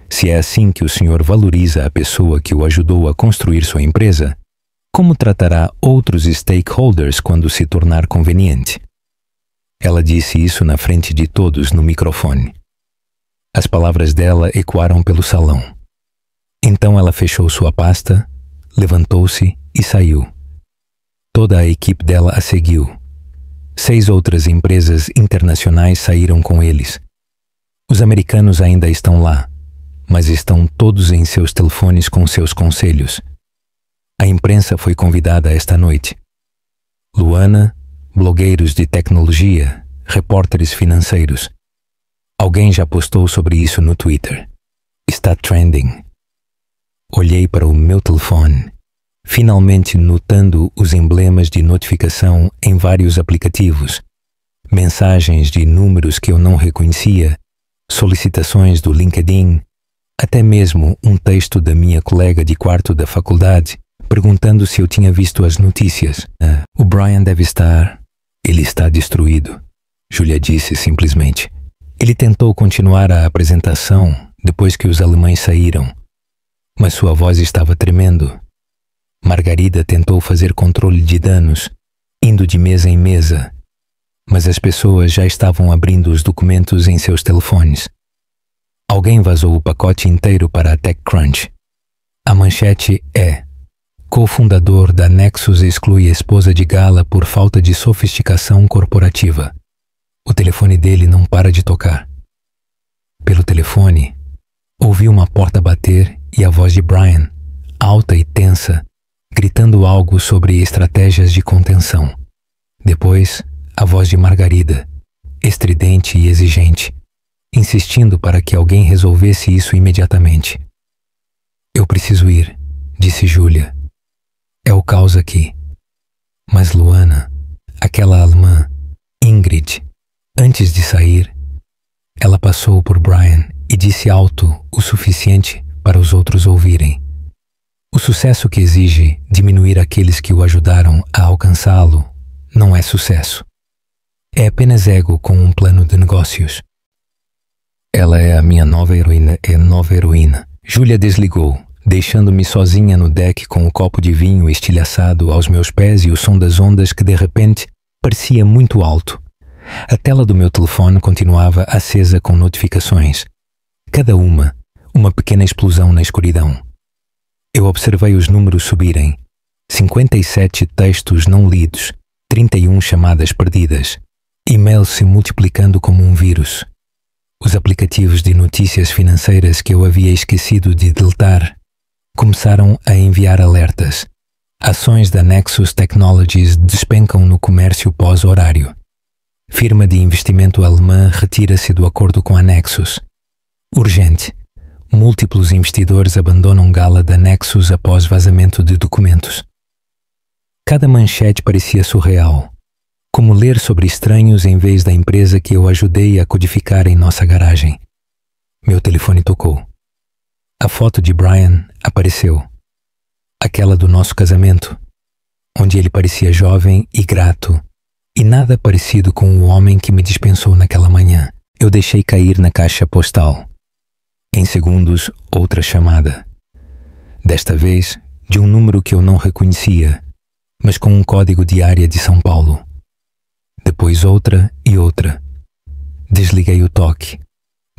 Se é assim que o senhor valoriza a pessoa que o ajudou a construir sua empresa, como tratará outros stakeholders quando se tornar conveniente? Ela disse isso na frente de todos no microfone. As palavras dela ecoaram pelo salão. Então ela fechou sua pasta, levantou-se e saiu. Toda a equipe dela a seguiu. 6 outras empresas internacionais saíram com eles. Os americanos ainda estão lá, mas estão todos em seus telefones com seus conselhos. A imprensa foi convidada esta noite. Luana, blogueiros de tecnologia, repórteres financeiros. Alguém já postou sobre isso no Twitter. Está trending. Olhei para o meu telefone, finalmente notando os emblemas de notificação em vários aplicativos, mensagens de números que eu não reconhecia, solicitações do LinkedIn, até mesmo um texto da minha colega de quarto da faculdade, perguntando se eu tinha visto as notícias. O Brian deve estar... Ele está destruído, Júlia disse simplesmente. Ele tentou continuar a apresentação depois que os alemães saíram, mas sua voz estava tremendo. Margarida tentou fazer controle de danos, indo de mesa em mesa, mas as pessoas já estavam abrindo os documentos em seus telefones. Alguém vazou o pacote inteiro para a TechCrunch. A manchete é: cofundador da Nexus exclui esposa de gala por falta de sofisticação corporativa. O telefone dele não para de tocar. Pelo telefone, ouvi uma porta bater e a voz de Brian, alta e tensa, gritando algo sobre estratégias de contenção. Depois, a voz de Margarida, estridente e exigente, insistindo para que alguém resolvesse isso imediatamente. Eu preciso ir, disse Júlia. É o caos aqui. Mas Luana, aquela alemã, Ingrid, antes de sair, ela passou por Brian e disse alto o suficiente para os outros ouvirem. O sucesso que exige diminuir aqueles que o ajudaram a alcançá-lo não é sucesso. É apenas ego com um plano de negócios. Ela é a minha nova heroína. Júlia desligou, deixando-me sozinha no deck com o copo de vinho estilhaçado aos meus pés e o som das ondas que de repente parecia muito alto. A tela do meu telefone continuava acesa com notificações. Cada uma pequena explosão na escuridão. Eu observei os números subirem. 57 textos não lidos, 31 chamadas perdidas, e-mails se multiplicando como um vírus. Os aplicativos de notícias financeiras que eu havia esquecido de deletar começaram a enviar alertas. Ações da Nexus Technologies despencam no comércio pós-horário. Firma de investimento alemã retira-se do acordo com a Nexus. Urgente. Múltiplos investidores abandonam gala da Nexus após vazamento de documentos. Cada manchete parecia surreal, como ler sobre estranhos em vez da empresa que eu ajudei a codificar em nossa garagem. Meu telefone tocou. A foto de Brian apareceu. Aquela do nosso casamento, onde ele parecia jovem e grato, e nada parecido com o homem que me dispensou naquela manhã. Eu deixei cair na caixa postal. Em segundos, outra chamada. Desta vez, de um número que eu não reconhecia, mas com um código de área de São Paulo. Depois outra e outra. Desliguei o toque,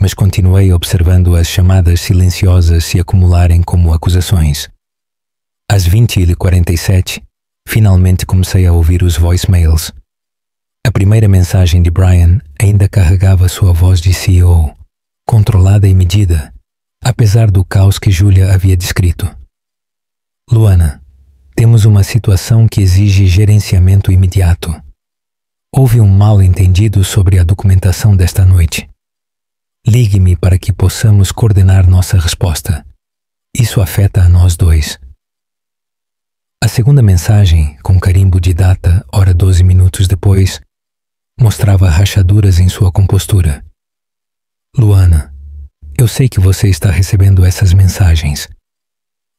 mas continuei observando as chamadas silenciosas se acumularem como acusações. Às 20h47, finalmente comecei a ouvir os voicemails. A primeira mensagem de Brian ainda carregava sua voz de CEO, controlada e medida, apesar do caos que Júlia havia descrito. Luana, temos uma situação que exige gerenciamento imediato. Houve um mal-entendido sobre a documentação desta noite. Ligue-me para que possamos coordenar nossa resposta. Isso afeta a nós dois. A segunda mensagem, com carimbo de data, hora 12 minutos depois, mostrava rachaduras em sua compostura. Luana, eu sei que você está recebendo essas mensagens.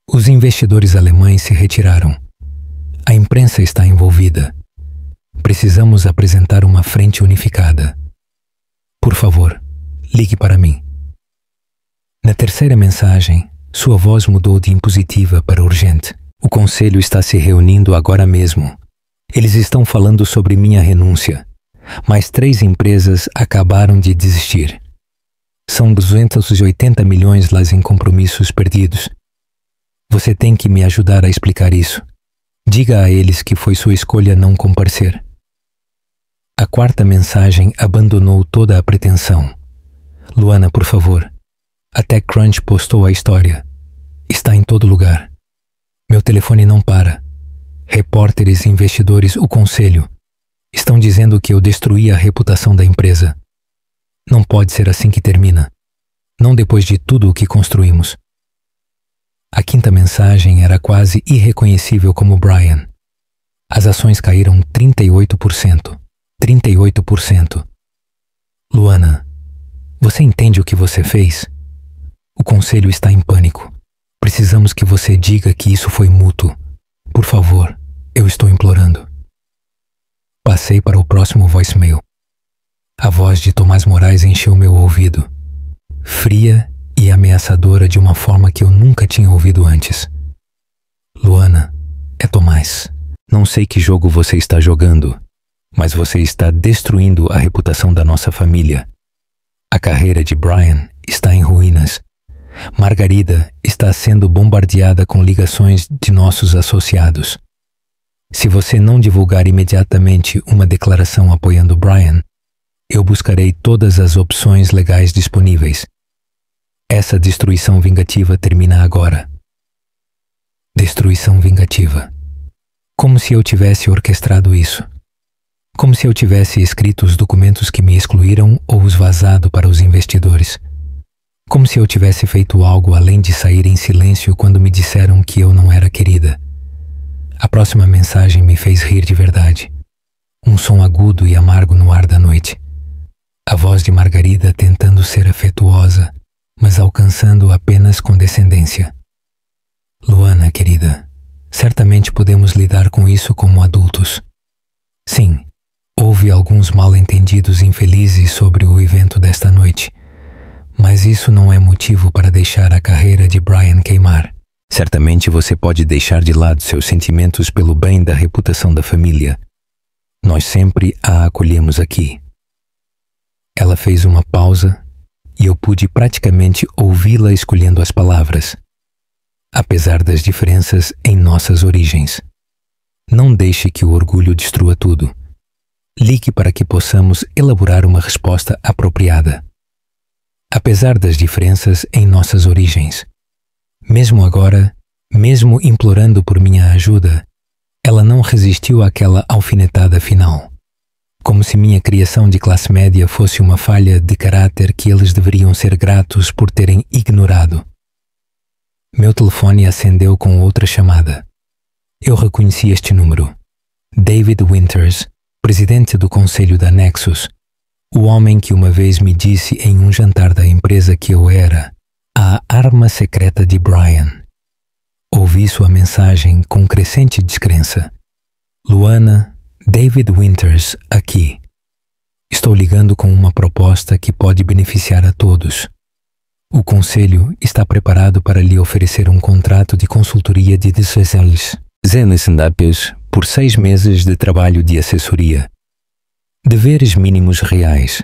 Os investidores alemães se retiraram. A imprensa está envolvida. Precisamos apresentar uma frente unificada. Por favor, ligue para mim. Na terceira mensagem, sua voz mudou de impositiva para urgente. O conselho está se reunindo agora mesmo. Eles estão falando sobre minha renúncia. Mais 3 empresas acabaram de desistir. São 280 milhões lá em compromissos perdidos. Você tem que me ajudar a explicar isso. Diga a eles que foi sua escolha não comparecer. A quarta mensagem abandonou toda a pretensão. Luana, por favor. A TechCrunch postou a história. Está em todo lugar. Meu telefone não para. Repórteres, investidores, o conselho estão dizendo que eu destruí a reputação da empresa. Não pode ser assim que termina. Não depois de tudo o que construímos. A quinta mensagem era quase irreconhecível como Brian. As ações caíram 38%. 38%. Luana, você entende o que você fez? O conselho está em pânico. Precisamos que você diga que isso foi mútuo. Por favor, eu estou implorando. Passei para o próximo voicemail. A voz de Tomás Moraes encheu meu ouvido, fria e ameaçadora de uma forma que eu nunca tinha ouvido antes. Luana, é Tomás. Não sei que jogo você está jogando, mas você está destruindo a reputação da nossa família. A carreira de Brian está em ruínas. Margarida está sendo bombardeada com ligações de nossos associados. Se você não divulgar imediatamente uma declaração apoiando Brian, eu buscarei todas as opções legais disponíveis. Essa destruição vingativa termina agora. Destruição vingativa. Como se eu tivesse orquestrado isso. Como se eu tivesse escrito os documentos que me excluíram ou os vazado para os investidores. Como se eu tivesse feito algo além de sair em silêncio quando me disseram que eu não era querida. A próxima mensagem me fez rir de verdade. Um som agudo e amargo no ar da noite. A voz de Margarida tentando ser afetuosa, mas alcançando apenas condescendência. Luana, querida, certamente podemos lidar com isso como adultos. Sim, houve alguns mal-entendidos infelizes sobre o evento desta noite, mas isso não é motivo para deixar a carreira de Brian queimar. Certamente você pode deixar de lado seus sentimentos pelo bem da reputação da família. Nós sempre a acolhemos aqui. Ela fez uma pausa e eu pude praticamente ouvi-la escolhendo as palavras. Apesar das diferenças em nossas origens. Não deixe que o orgulho destrua tudo. Ligue para que possamos elaborar uma resposta apropriada. Apesar das diferenças em nossas origens. Mesmo agora, mesmo implorando por minha ajuda, ela não resistiu àquela alfinetada final. Como se minha criação de classe média fosse uma falha de caráter que eles deveriam ser gratos por terem ignorado. Meu telefone acendeu com outra chamada. Eu reconheci este número. David Winters, presidente do conselho da Nexus, o homem que uma vez me disse em um jantar da empresa que eu era a arma secreta de Brian. Ouvi sua mensagem com crescente descrença. Luana, David Winters aqui. Estou ligando com uma proposta que pode beneficiar a todos. O conselho está preparado para lhe oferecer um contrato de consultoria de decisões por 6 meses de trabalho de assessoria. Deveres mínimos reais.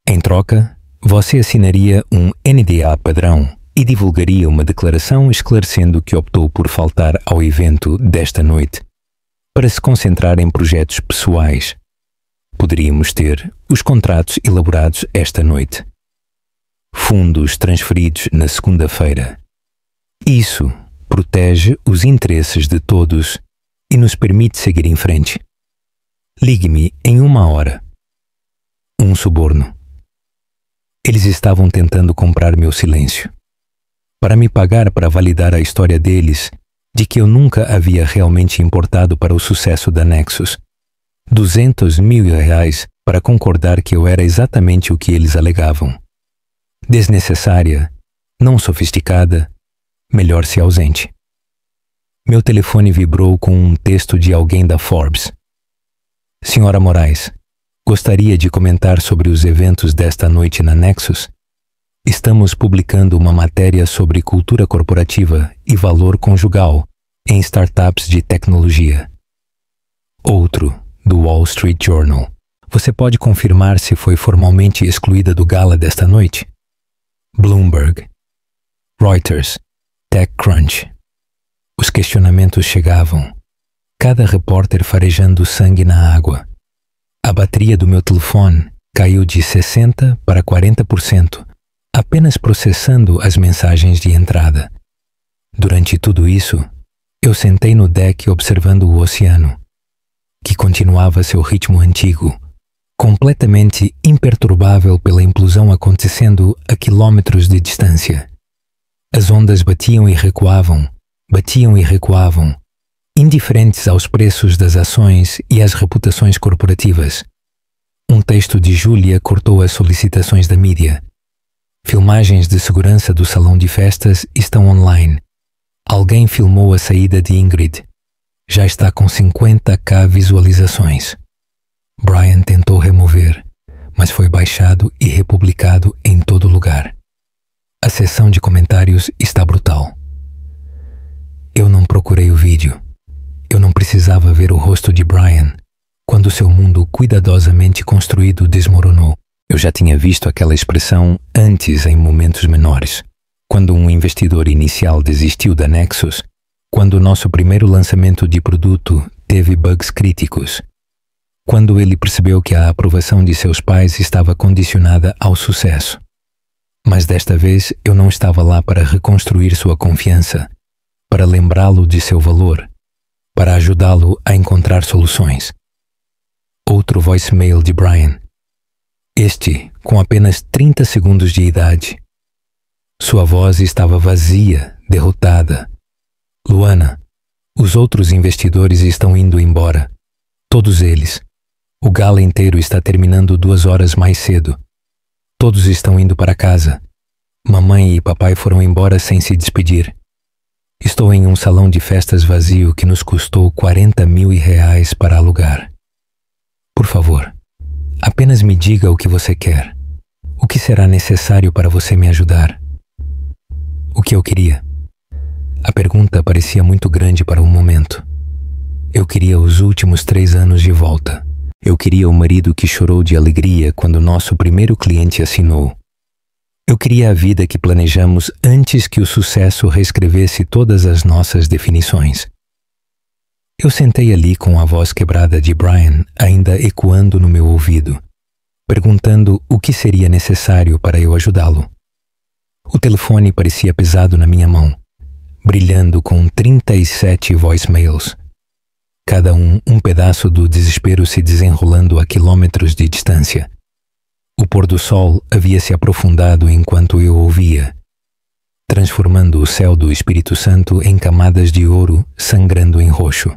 Em troca, você assinaria um NDA padrão e divulgaria uma declaração esclarecendo que optou por faltar ao evento desta noite para se concentrar em projetos pessoais. Poderíamos ter os contratos elaborados esta noite. Fundos transferidos na segunda-feira. Isso protege os interesses de todos e nos permite seguir em frente. Ligue-me em 1 hora. Um suborno. Eles estavam tentando comprar meu silêncio. Para me pagar para validar a história deles, de que eu nunca havia realmente importado para o sucesso da Nexus. 200 mil reais para concordar que eu era exatamente o que eles alegavam. Desnecessária, não sofisticada, melhor se ausente. Meu telefone vibrou com um texto de alguém da Forbes. Senhora Moraes, gostaria de comentar sobre os eventos desta noite na Nexus? Estamos publicando uma matéria sobre cultura corporativa e valor conjugal em startups de tecnologia. Outro, do Wall Street Journal. Você pode confirmar se foi formalmente excluída do gala desta noite? Bloomberg, Reuters, TechCrunch. Os questionamentos chegavam. Cada repórter farejando sangue na água. A bateria do meu telefone caiu de 60% para 40%, apenas processando as mensagens de entrada. Durante tudo isso, eu sentei no deck observando o oceano, que continuava seu ritmo antigo, completamente imperturbável pela implosão acontecendo a quilômetros de distância. As ondas batiam e recuavam, indiferentes aos preços das ações e às reputações corporativas. Um texto de Júlia cortou as solicitações da mídia. Filmagens de segurança do salão de festas estão online. Alguém filmou a saída de Ingrid. Já está com 50.000 visualizações. Brian tentou remover, mas foi baixado e republicado em todo lugar. A seção de comentários está brutal. Eu não procurei o vídeo. eu não precisava ver o rosto de Brian quando seu mundo cuidadosamente construído desmoronou. Eu já tinha visto aquela expressão antes em momentos menores. Quando um investidor inicial desistiu da Nexus, quando o nosso primeiro lançamento de produto teve bugs críticos, quando ele percebeu que a aprovação de seus pais estava condicionada ao sucesso. Mas desta vez eu não estava lá para reconstruir sua confiança, para lembrá-lo de seu valor, para ajudá-lo a encontrar soluções. Outro voicemail de Brian. Este com apenas 30 segundos de idade. Sua voz estava vazia, derrotada. Luana, os outros investidores estão indo embora. Todos eles. O gala inteiro está terminando 2 horas mais cedo. Todos estão indo para casa. Mamãe e papai foram embora sem se despedir. Estou em um salão de festas vazio que nos custou R$40.000 para alugar. Por favor, apenas me diga o que você quer. O que será necessário para você me ajudar? O que eu queria? A pergunta parecia muito grande para o momento. Eu queria os últimos 3 anos de volta. Eu queria o marido que chorou de alegria quando nosso primeiro cliente assinou. Eu queria a vida que planejamos antes que o sucesso reescrevesse todas as nossas definições. Eu sentei ali com a voz quebrada de Brian ainda ecoando no meu ouvido, perguntando o que seria necessário para eu ajudá-lo. O telefone parecia pesado na minha mão, brilhando com 37 voicemails. Cada um pedaço do desespero se desenrolando a quilômetros de distância. O pôr do sol havia se aprofundado enquanto eu ouvia, transformando o céu do Espírito Santo em camadas de ouro sangrando em roxo.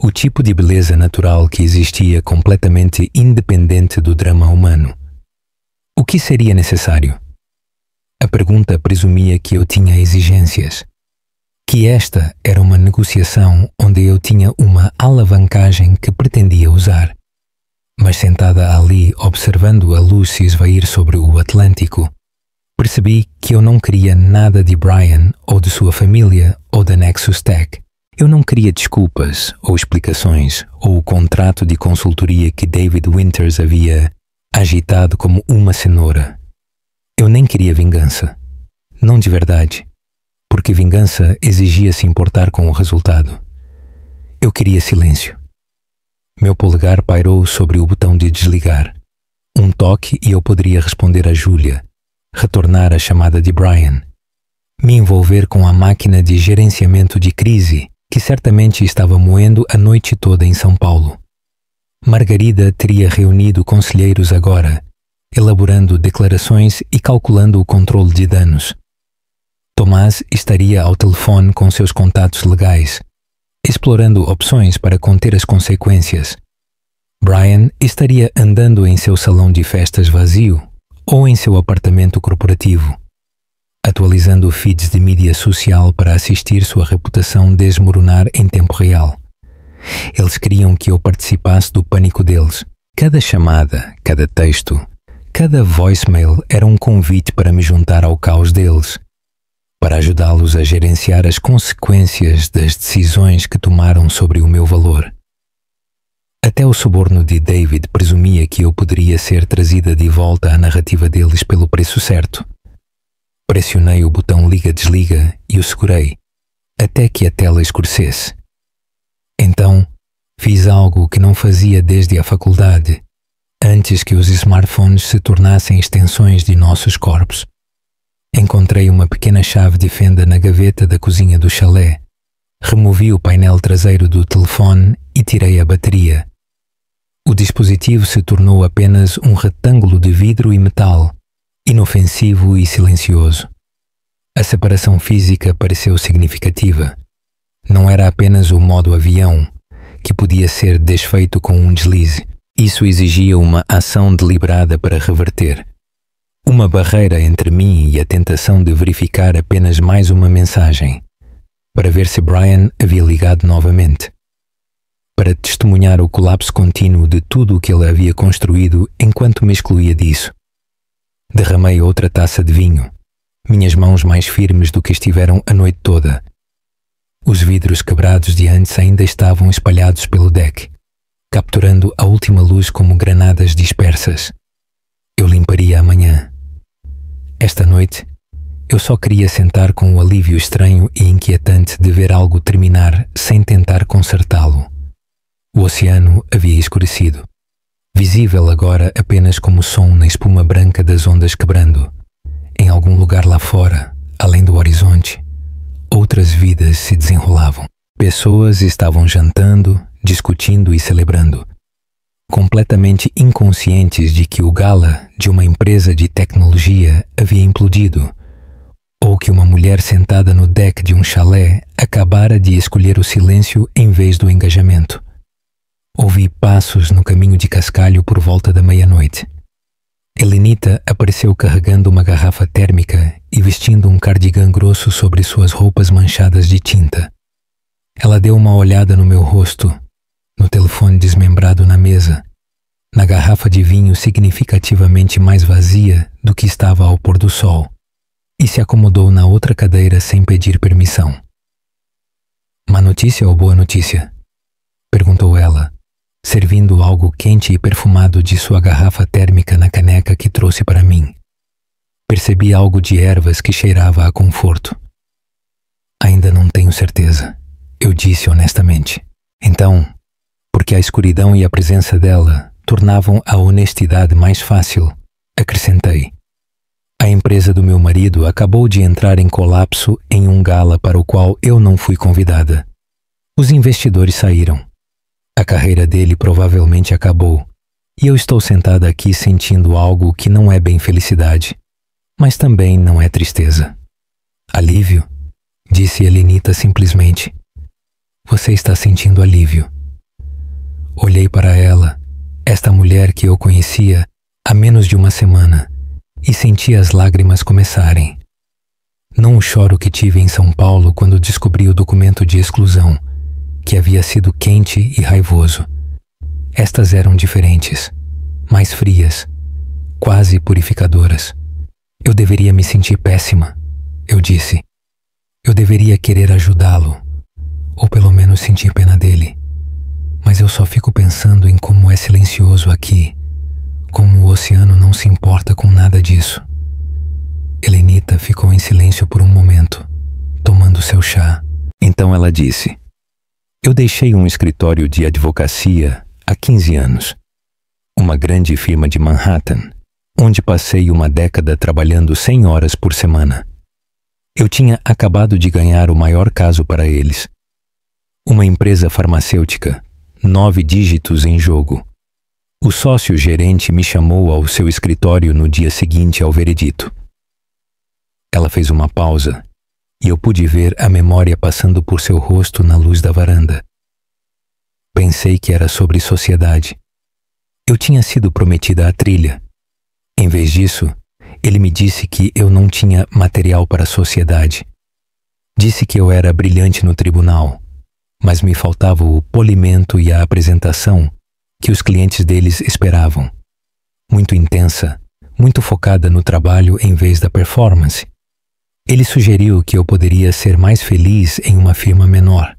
O tipo de beleza natural que existia completamente independente do drama humano. O que seria necessário? A pergunta presumia que eu tinha exigências, que esta era uma negociação onde eu tinha uma alavancagem que pretendia usar. Mas sentada ali observando a luz se esvair sobre o Atlântico, percebi que eu não queria nada de Brian ou de sua família ou da Nexus Tech. Eu não queria desculpas ou explicações ou o contrato de consultoria que David Winters havia agitado como uma cenoura. Eu nem queria vingança. Não de verdade, porque vingança exigia se importar com o resultado. Eu queria silêncio. Meu polegar pairou sobre o botão de desligar. Um toque e eu poderia responder a Júlia, retornar a chamada de Brian, me envolver com a máquina de gerenciamento de crise que certamente estava moendo a noite toda em São Paulo. Margarida teria reunido conselheiros agora, elaborando declarações e calculando o controle de danos. Tomás estaria ao telefone com seus contatos legais, explorando opções para conter as consequências. Brian estaria andando em seu salão de festas vazio ou em seu apartamento corporativo, atualizando feeds de mídia social para assistir sua reputação desmoronar em tempo real. Eles queriam que eu participasse do pânico deles. Cada chamada, cada texto, cada voicemail era um convite para me juntar ao caos deles, para ajudá-los a gerenciar as consequências das decisões que tomaram sobre o meu valor. Até o suborno de David presumia que eu poderia ser trazida de volta à narrativa deles pelo preço certo. Pressionei o botão liga-desliga e o segurei, até que a tela escurecesse. Então, fiz algo que não fazia desde a faculdade, antes que os smartphones se tornassem extensões de nossos corpos. Encontrei uma pequena chave de fenda na gaveta da cozinha do chalé, removi o painel traseiro do telefone e tirei a bateria. O dispositivo se tornou apenas um retângulo de vidro e metal, inofensivo e silencioso. A separação física pareceu significativa. Não era apenas o modo avião, que podia ser desfeito com um deslize. Isso exigia uma ação deliberada para reverter. Uma barreira entre mim e a tentação de verificar apenas mais uma mensagem, para ver se Brian havia ligado novamente, para testemunhar o colapso contínuo de tudo o que ele havia construído enquanto me excluía disso. Derramei outra taça de vinho, minhas mãos mais firmes do que estiveram a noite toda. Os vidros quebrados de antes ainda estavam espalhados pelo deck, capturando a última luz como granadas dispersas. Eu limparia amanhã. Esta noite, eu só queria sentar com o alívio estranho e inquietante de ver algo terminar sem tentar consertá-lo. O oceano havia escurecido, visível agora apenas como som na espuma branca das ondas quebrando. Em algum lugar lá fora, além do horizonte, outras vidas se desenrolavam. Pessoas estavam jantando, discutindo e celebrando, completamente inconscientes de que o gala de uma empresa de tecnologia havia implodido, ou que uma mulher sentada no deck de um chalé acabara de escolher o silêncio em vez do engajamento. Ouvi passos no caminho de cascalho por volta da meia-noite. Helenita apareceu carregando uma garrafa térmica e vestindo um cardigã grosso sobre suas roupas manchadas de tinta. Ela deu uma olhada no meu rosto, no telefone desmembrado na mesa, na garrafa de vinho significativamente mais vazia do que estava ao pôr do sol, e se acomodou na outra cadeira sem pedir permissão. Má notícia ou boa notícia? Perguntou ela, servindo algo quente e perfumado de sua garrafa térmica na caneca que trouxe para mim. Percebi algo de ervas que cheirava a conforto. Ainda não tenho certeza, eu disse honestamente. Então, porque a escuridão e a presença dela tornavam a honestidade mais fácil, acrescentei. A empresa do meu marido acabou de entrar em colapso em um gala para o qual eu não fui convidada. Os investidores saíram. A carreira dele provavelmente acabou, e eu estou sentada aqui sentindo algo que não é bem felicidade, mas também não é tristeza. Alívio? Disse Helenita simplesmente. Você está sentindo alívio. Olhei para ela, esta mulher que eu conhecia há menos de uma semana, e senti as lágrimas começarem. Não o choro que tive em São Paulo quando descobri o documento de exclusão, que havia sido quente e raivoso. Estas eram diferentes, mais frias, quase purificadoras. Eu deveria me sentir péssima, eu disse. Eu deveria querer ajudá-lo, ou pelo menos sentir pena dele. Mas eu só fico pensando em como é silencioso aqui, como o oceano não se importa com nada disso. Helenita ficou em silêncio por um momento, tomando seu chá. Então ela disse: eu deixei um escritório de advocacia há 15 anos, uma grande firma de Manhattan, onde passei uma década trabalhando 100 horas por semana. Eu tinha acabado de ganhar o maior caso para eles. Uma empresa farmacêutica, 9 dígitos em jogo. O sócio-gerente me chamou ao seu escritório no dia seguinte ao veredito. Ela fez uma pausa e eu pude ver a memória passando por seu rosto na luz da varanda. Pensei que era sobre sociedade. Eu tinha sido prometida a trilha. Em vez disso, ele me disse que eu não tinha material para a sociedade. Disse que eu era brilhante no tribunal, mas me faltava o polimento e a apresentação que os clientes deles esperavam. Muito intensa, muito focada no trabalho em vez da performance. Ele sugeriu que eu poderia ser mais feliz em uma firma menor,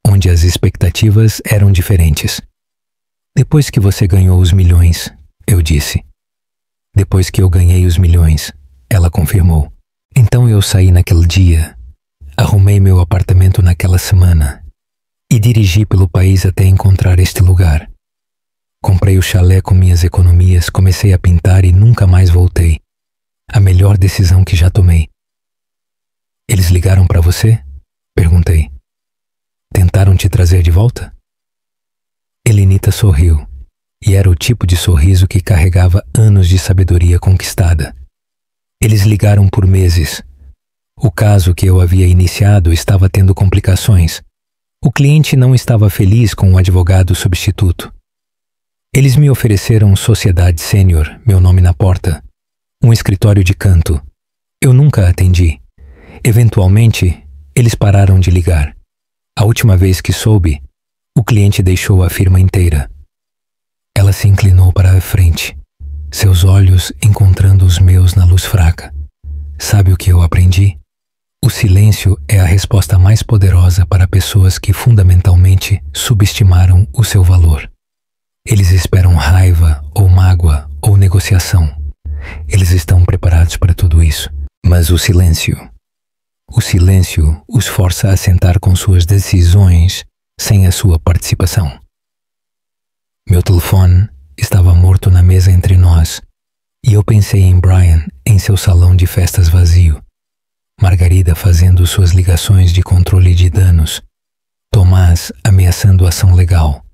onde as expectativas eram diferentes. Depois que você ganhou os milhões, eu disse. Depois que eu ganhei os milhões, ela confirmou. Então eu saí naquele dia, arrumei meu apartamento naquela semana e dirigi pelo país até encontrar este lugar. Comprei o chalé com minhas economias, comecei a pintar e nunca mais voltei. A melhor decisão que já tomei. Eles ligaram para você? Perguntei. Tentaram te trazer de volta? Helenita sorriu, e era o tipo de sorriso que carregava anos de sabedoria conquistada. Eles ligaram por meses. O caso que eu havia iniciado estava tendo complicações. O cliente não estava feliz com o advogado substituto. Eles me ofereceram sociedade sênior, meu nome na porta, um escritório de canto. Eu nunca atendi. Eventualmente, eles pararam de ligar. A última vez que soube, o cliente deixou a firma inteira. Ela se inclinou para a frente, seus olhos encontrando os meus na luz fraca. Sabe o que eu aprendi? O silêncio é a resposta mais poderosa para pessoas que fundamentalmente subestimaram o seu valor. Eles esperam raiva, ou mágoa, ou negociação. Eles estão preparados para tudo isso. Mas o silêncio os força a sentar com suas decisões sem a sua participação. Meu telefone estava morto na mesa entre nós e eu pensei em Brian em seu salão de festas vazio, Margarida fazendo suas ligações de controle de danos, Tomás ameaçando ação legal,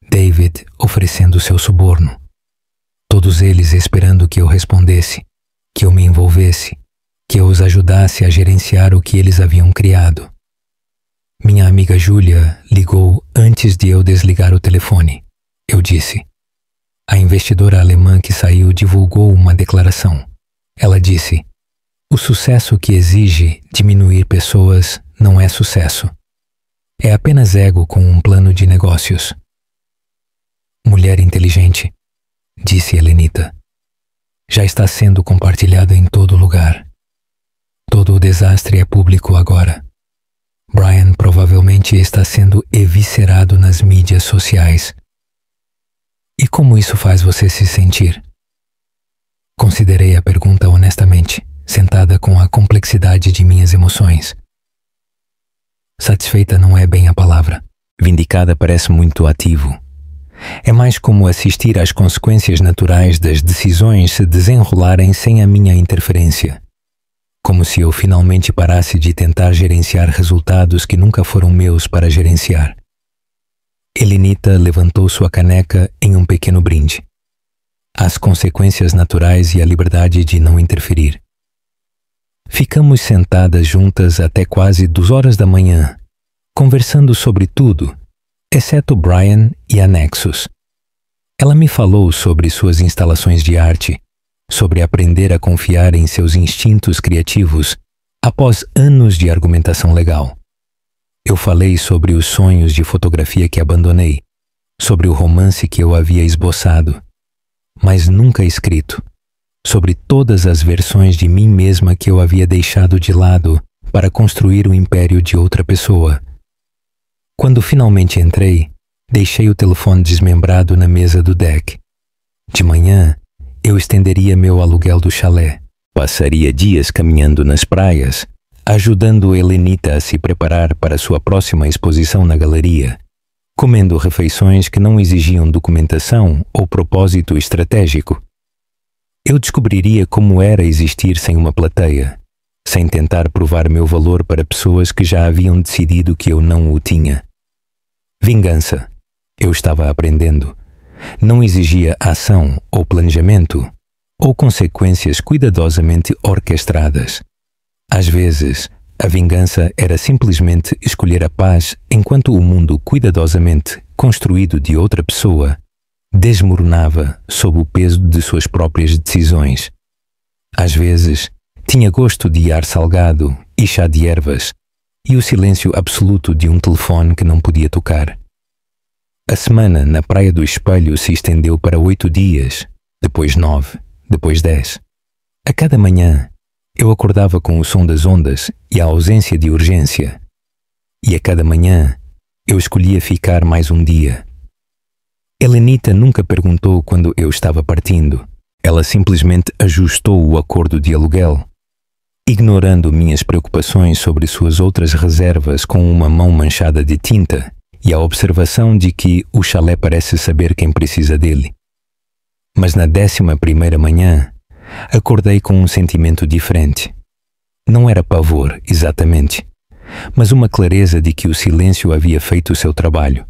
David oferecendo seu suborno, todos eles esperando que eu respondesse, que eu me envolvesse, que eu os ajudasse a gerenciar o que eles haviam criado. Minha amiga Júlia ligou antes de eu desligar o telefone. Eu disse. A investidora alemã que saiu divulgou uma declaração. Ela disse: o sucesso que exige diminuir pessoas não é sucesso. É apenas ego com um plano de negócios. Mulher inteligente, disse Helenita. Já está sendo compartilhada em todo lugar. Todo o desastre é público agora. Brian provavelmente está sendo eviscerado nas mídias sociais. E como isso faz você se sentir? Considerei a pergunta honestamente, sentada com a complexidade de minhas emoções. Satisfeita não é bem a palavra. Vindicada parece muito ativo. É mais como assistir às consequências naturais das decisões se desenrolarem sem a minha interferência. Como se eu finalmente parasse de tentar gerenciar resultados que nunca foram meus para gerenciar. Helenita levantou sua caneca em um pequeno brinde. As consequências naturais e a liberdade de não interferir. Ficamos sentadas juntas até quase 2 horas da manhã, conversando sobre tudo, exceto Brian e a Nexus. Ela me falou sobre suas instalações de arte, sobre aprender a confiar em seus instintos criativos após anos de argumentação legal. Eu falei sobre os sonhos de fotografia que abandonei, sobre o romance que eu havia esboçado, mas nunca escrito, sobre todas as versões de mim mesma que eu havia deixado de lado para construir o império de outra pessoa. Quando finalmente entrei, deixei o telefone desmembrado na mesa do deck. De manhã, eu estenderia meu aluguel do chalé. Passaria dias caminhando nas praias, ajudando Helenita a se preparar para sua próxima exposição na galeria, comendo refeições que não exigiam documentação ou propósito estratégico. Eu descobriria como era existir sem uma plateia, sem tentar provar meu valor para pessoas que já haviam decidido que eu não o tinha. Vingança, eu estava aprendendo, não exigia ação ou planejamento, ou consequências cuidadosamente orquestradas. Às vezes, a vingança era simplesmente escolher a paz enquanto o mundo cuidadosamente construído de outra pessoa desmoronava sob o peso de suas próprias decisões. Às vezes, tinha gosto de ar salgado e chá de ervas e o silêncio absoluto de um telefone que não podia tocar. A semana na Praia do Espelho se estendeu para 8 dias, depois 9, depois 10. A cada manhã, eu acordava com o som das ondas e a ausência de urgência. E a cada manhã, eu escolhia ficar mais um dia. Helenita nunca perguntou quando eu estava partindo. Ela simplesmente ajustou o acordo de aluguel, ignorando minhas preocupações sobre suas outras reservas com uma mão manchada de tinta e a observação de que o chalé parece saber quem precisa dele. Mas na 11ª manhã, acordei com um sentimento diferente. Não era pavor, exatamente, mas uma clareza de que o silêncio havia feito o seu trabalho.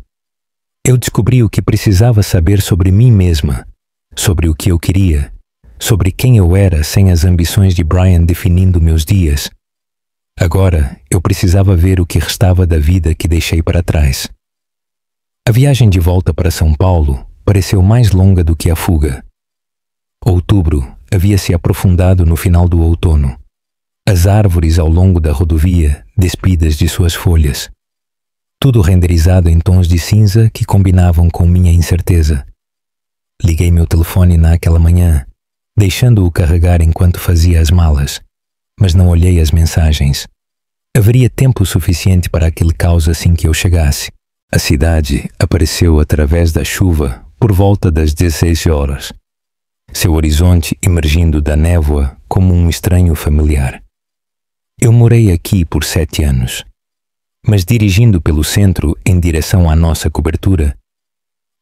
Eu descobri o que precisava saber sobre mim mesma, sobre o que eu queria, sobre quem eu era sem as ambições de Brian definindo meus dias. Agora, eu precisava ver o que restava da vida que deixei para trás. A viagem de volta para São Paulo pareceu mais longa do que a fuga. Outubro havia se aprofundado no final do outono. As árvores ao longo da rodovia despidas de suas folhas. Tudo renderizado em tons de cinza que combinavam com minha incerteza. Liguei meu telefone naquela manhã, deixando-o carregar enquanto fazia as malas, mas não olhei as mensagens. Haveria tempo suficiente para aquele caos assim que eu chegasse. A cidade apareceu através da chuva por volta das 16 horas. Seu horizonte emergindo da névoa como um estranho familiar. Eu morei aqui por 7 anos. Mas dirigindo pelo centro em direção à nossa cobertura,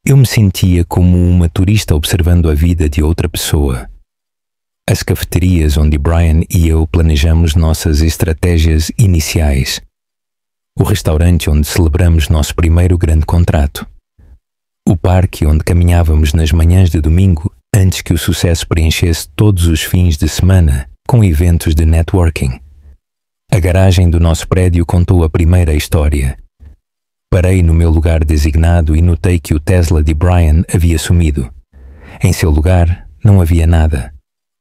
eu me sentia como uma turista observando a vida de outra pessoa. As cafeterias onde Brian e eu planejamos nossas estratégias iniciais. O restaurante onde celebramos nosso primeiro grande contrato. O parque onde caminhávamos nas manhãs de domingo antes que o sucesso preenchesse todos os fins de semana com eventos de networking. A garagem do nosso prédio contou a primeira história. Parei no meu lugar designado e notei que o Tesla de Brian havia sumido. Em seu lugar não havia nada.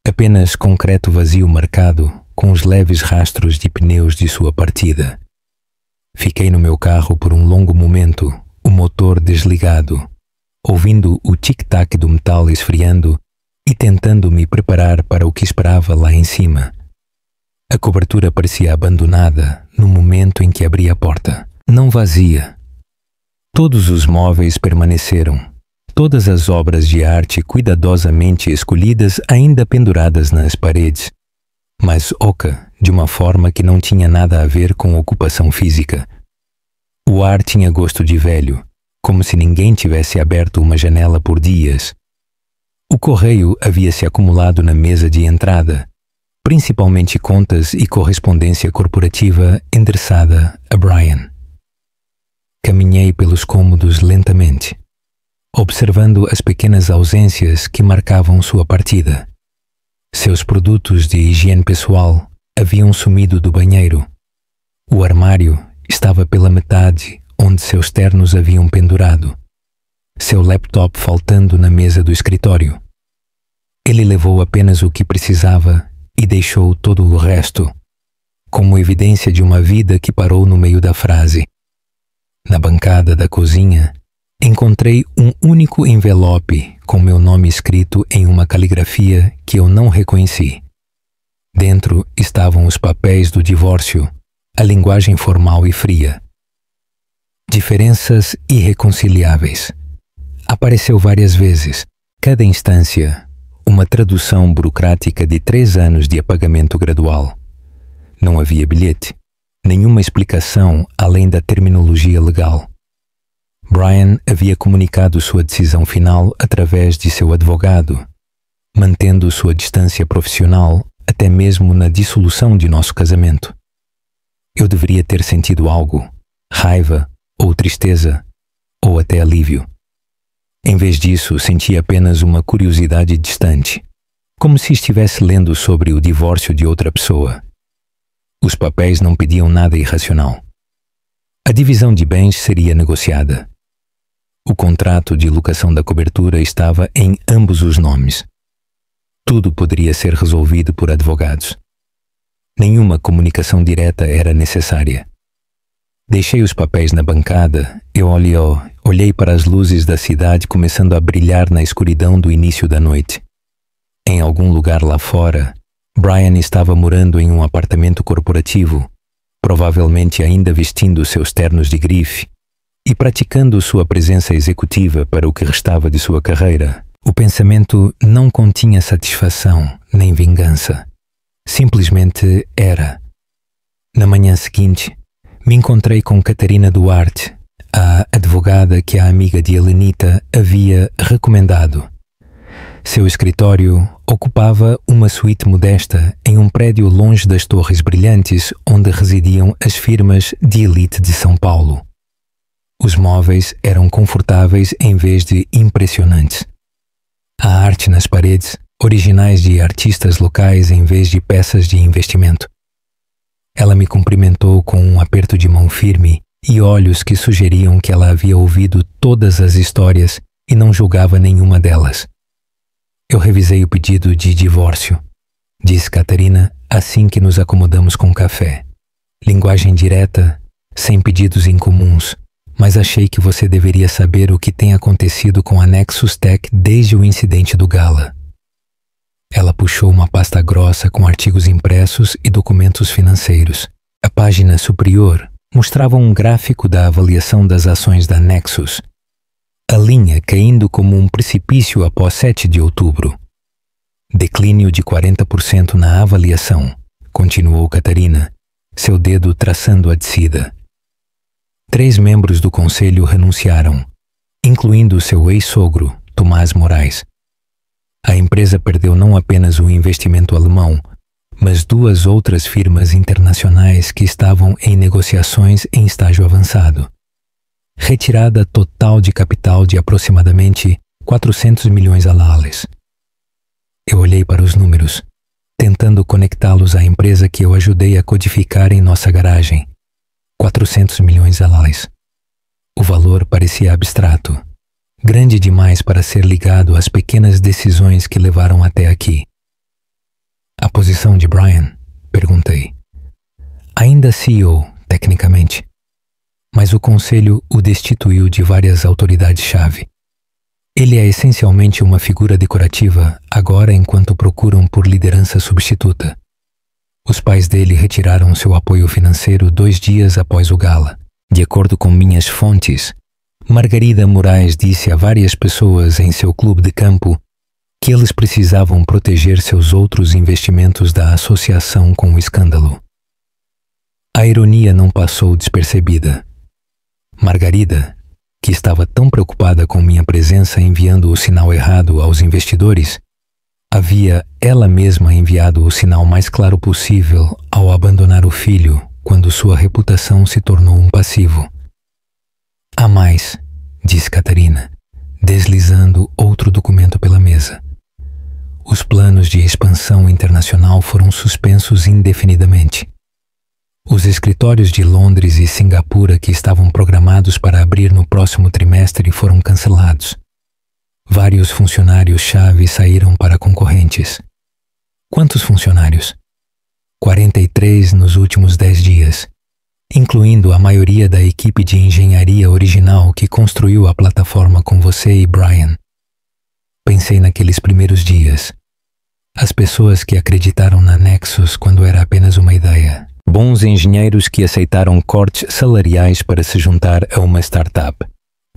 Apenas concreto vazio marcado com os leves rastros de pneus de sua partida. Fiquei no meu carro por um longo momento, o motor desligado, ouvindo o tic-tac do metal esfriando e tentando me preparar para o que esperava lá em cima. A cobertura parecia abandonada no momento em que abri a porta. Não vazia. Todos os móveis permaneceram. Todas as obras de arte cuidadosamente escolhidas ainda penduradas nas paredes, mas oca de uma forma que não tinha nada a ver com ocupação física. O ar tinha gosto de velho, como se ninguém tivesse aberto uma janela por dias. O correio havia se acumulado na mesa de entrada, principalmente contas e correspondência corporativa endereçada a Brian. Caminhei pelos cômodos lentamente, observando as pequenas ausências que marcavam sua partida. Seus produtos de higiene pessoal haviam sumido do banheiro. O armário estava pela metade onde seus ternos haviam pendurado. Seu laptop faltando na mesa do escritório. Ele levou apenas o que precisava e deixou todo o resto, como evidência de uma vida que parou no meio da frase. Na bancada da cozinha, encontrei um único envelope com meu nome escrito em uma caligrafia que eu não reconheci. Dentro estavam os papéis do divórcio, a linguagem formal e fria. Diferenças irreconciliáveis. Apareceu várias vezes, cada instância, uma tradução burocrática de 3 anos de apagamento gradual. Não havia bilhete, nenhuma explicação além da terminologia legal. Brian havia comunicado sua decisão final através de seu advogado, mantendo sua distância profissional até mesmo na dissolução de nosso casamento. Eu deveria ter sentido algo, raiva ou tristeza, ou até alívio. Em vez disso, senti apenas uma curiosidade distante, como se estivesse lendo sobre o divórcio de outra pessoa. Os papéis não pediam nada irracional. A divisão de bens seria negociada. O contrato de locação da cobertura estava em ambos os nomes. Tudo poderia ser resolvido por advogados. Nenhuma comunicação direta era necessária. Deixei os papéis na bancada e olhei para as luzes da cidade começando a brilhar na escuridão do início da noite. Em algum lugar lá fora, Brian estava morando em um apartamento corporativo, provavelmente ainda vestindo seus ternos de grife e praticando sua presença executiva para o que restava de sua carreira. O pensamento não continha satisfação nem vingança. Simplesmente era. Na manhã seguinte, me encontrei com Catarina Duarte, a advogada que a amiga de Helenita havia recomendado. Seu escritório ocupava uma suíte modesta em um prédio longe das torres brilhantes onde residiam as firmas de elite de São Paulo. Os móveis eram confortáveis em vez de impressionantes. A arte nas paredes, originais de artistas locais em vez de peças de investimento. Ela me cumprimentou com um aperto de mão firme e olhos que sugeriam que ela havia ouvido todas as histórias e não julgava nenhuma delas. Eu revisei o pedido de divórcio, disse Catarina assim que nos acomodamos com café. Linguagem direta, sem pedidos incomuns, mas achei que você deveria saber o que tem acontecido com a Nexus Tech desde o incidente do Gala. Ela puxou uma pasta grossa com artigos impressos e documentos financeiros. A página superior mostrava um gráfico da avaliação das ações da Nexus, a linha caindo como um precipício após 7 de outubro. Declínio de 40% na avaliação, continuou Catarina, seu dedo traçando a descida. 3 membros do conselho renunciaram, incluindo seu ex-sogro, Tomás Moraes. A empresa perdeu não apenas o investimento alemão, mas 2 outras firmas internacionais que estavam em negociações em estágio avançado. Retirada total de capital de aproximadamente 400 milhões alales. Eu olhei para os números, tentando conectá-los à empresa que eu ajudei a codificar em nossa garagem. 400 milhões alales. O valor parecia abstrato, grande demais para ser ligado às pequenas decisões que levaram até aqui. A posição de Brian? Perguntei. Ainda CEO, tecnicamente. Mas o conselho o destituiu de várias autoridades-chave. Ele é essencialmente uma figura decorativa agora enquanto procuram por liderança substituta. Os pais dele retiraram seu apoio financeiro 2 dias após o gala. De acordo com minhas fontes, Margarida Moraes disse a várias pessoas em seu clube de campo que eles precisavam proteger seus outros investimentos da associação com o escândalo. A ironia não passou despercebida. Margarida, que estava tão preocupada com minha presença enviando o sinal errado aos investidores, havia ela mesma enviado o sinal mais claro possível ao abandonar o filho quando sua reputação se tornou um passivo. Há mais, disse Catarina, deslizando outro documento pela mesa. Os planos de expansão internacional foram suspensos indefinidamente. Os escritórios de Londres e Singapura que estavam programados para abrir no próximo trimestre foram cancelados. Vários funcionários-chave saíram para concorrentes. Quantos funcionários? 43 nos últimos 10 dias, incluindo a maioria da equipe de engenharia original que construiu a plataforma com você e Brian. Pensei naqueles primeiros dias. As pessoas que acreditaram na Nexus quando era apenas uma ideia. Bons engenheiros que aceitaram cortes salariais para se juntar a uma startup,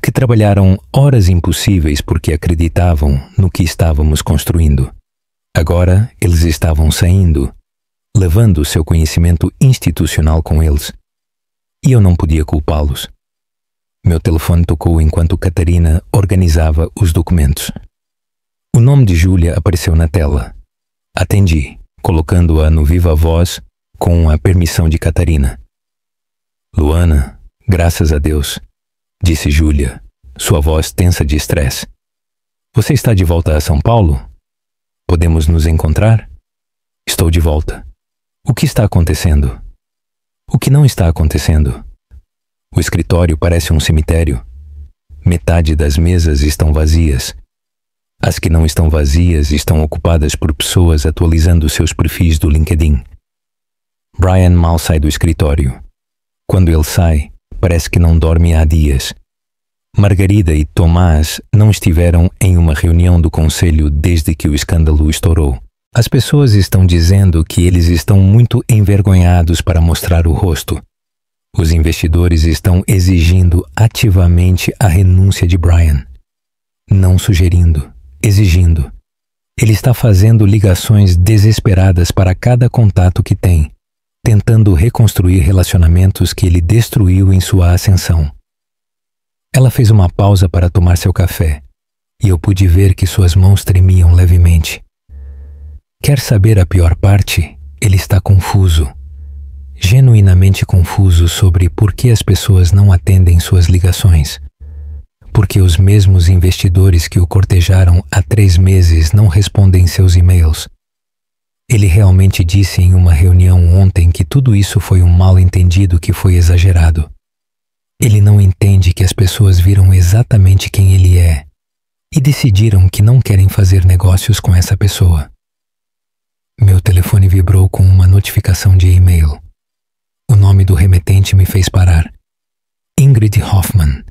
que trabalharam horas impossíveis porque acreditavam no que estávamos construindo. Agora eles estavam saindo, levando seu conhecimento institucional com eles. E eu não podia culpá-los. Meu telefone tocou enquanto Catarina organizava os documentos. O nome de Júlia apareceu na tela. Atendi, colocando-a no viva voz com a permissão de Catarina. Luana, graças a Deus, disse Júlia, sua voz tensa de estresse. Você está de volta a São Paulo? Podemos nos encontrar? Estou de volta. O que está acontecendo? O que não está acontecendo? O escritório parece um cemitério. Metade das mesas estão vazias. As que não estão vazias estão ocupadas por pessoas atualizando seus perfis do LinkedIn. Brian mal sai do escritório. Quando ele sai, parece que não dorme há dias. Margarida e Tomás não estiveram em uma reunião do conselho desde que o escândalo estourou. As pessoas estão dizendo que eles estão muito envergonhados para mostrar o rosto. Os investidores estão exigindo ativamente a renúncia de Brian. Não sugerindo, exigindo. Ele está fazendo ligações desesperadas para cada contato que tem, tentando reconstruir relacionamentos que ele destruiu em sua ascensão. Ela fez uma pausa para tomar seu café, e eu pude ver que suas mãos tremiam levemente. Quer saber a pior parte? Ele está confuso. Genuinamente confuso sobre por que as pessoas não atendem suas ligações. Porque os mesmos investidores que o cortejaram há 3 meses não respondem seus e-mails. Ele realmente disse em uma reunião ontem que tudo isso foi um mal-entendido que foi exagerado. Ele não entende que as pessoas viram exatamente quem ele é e decidiram que não querem fazer negócios com essa pessoa. Meu telefone vibrou com uma notificação de e-mail. O nome do remetente me fez parar. Ingrid Hoffmann,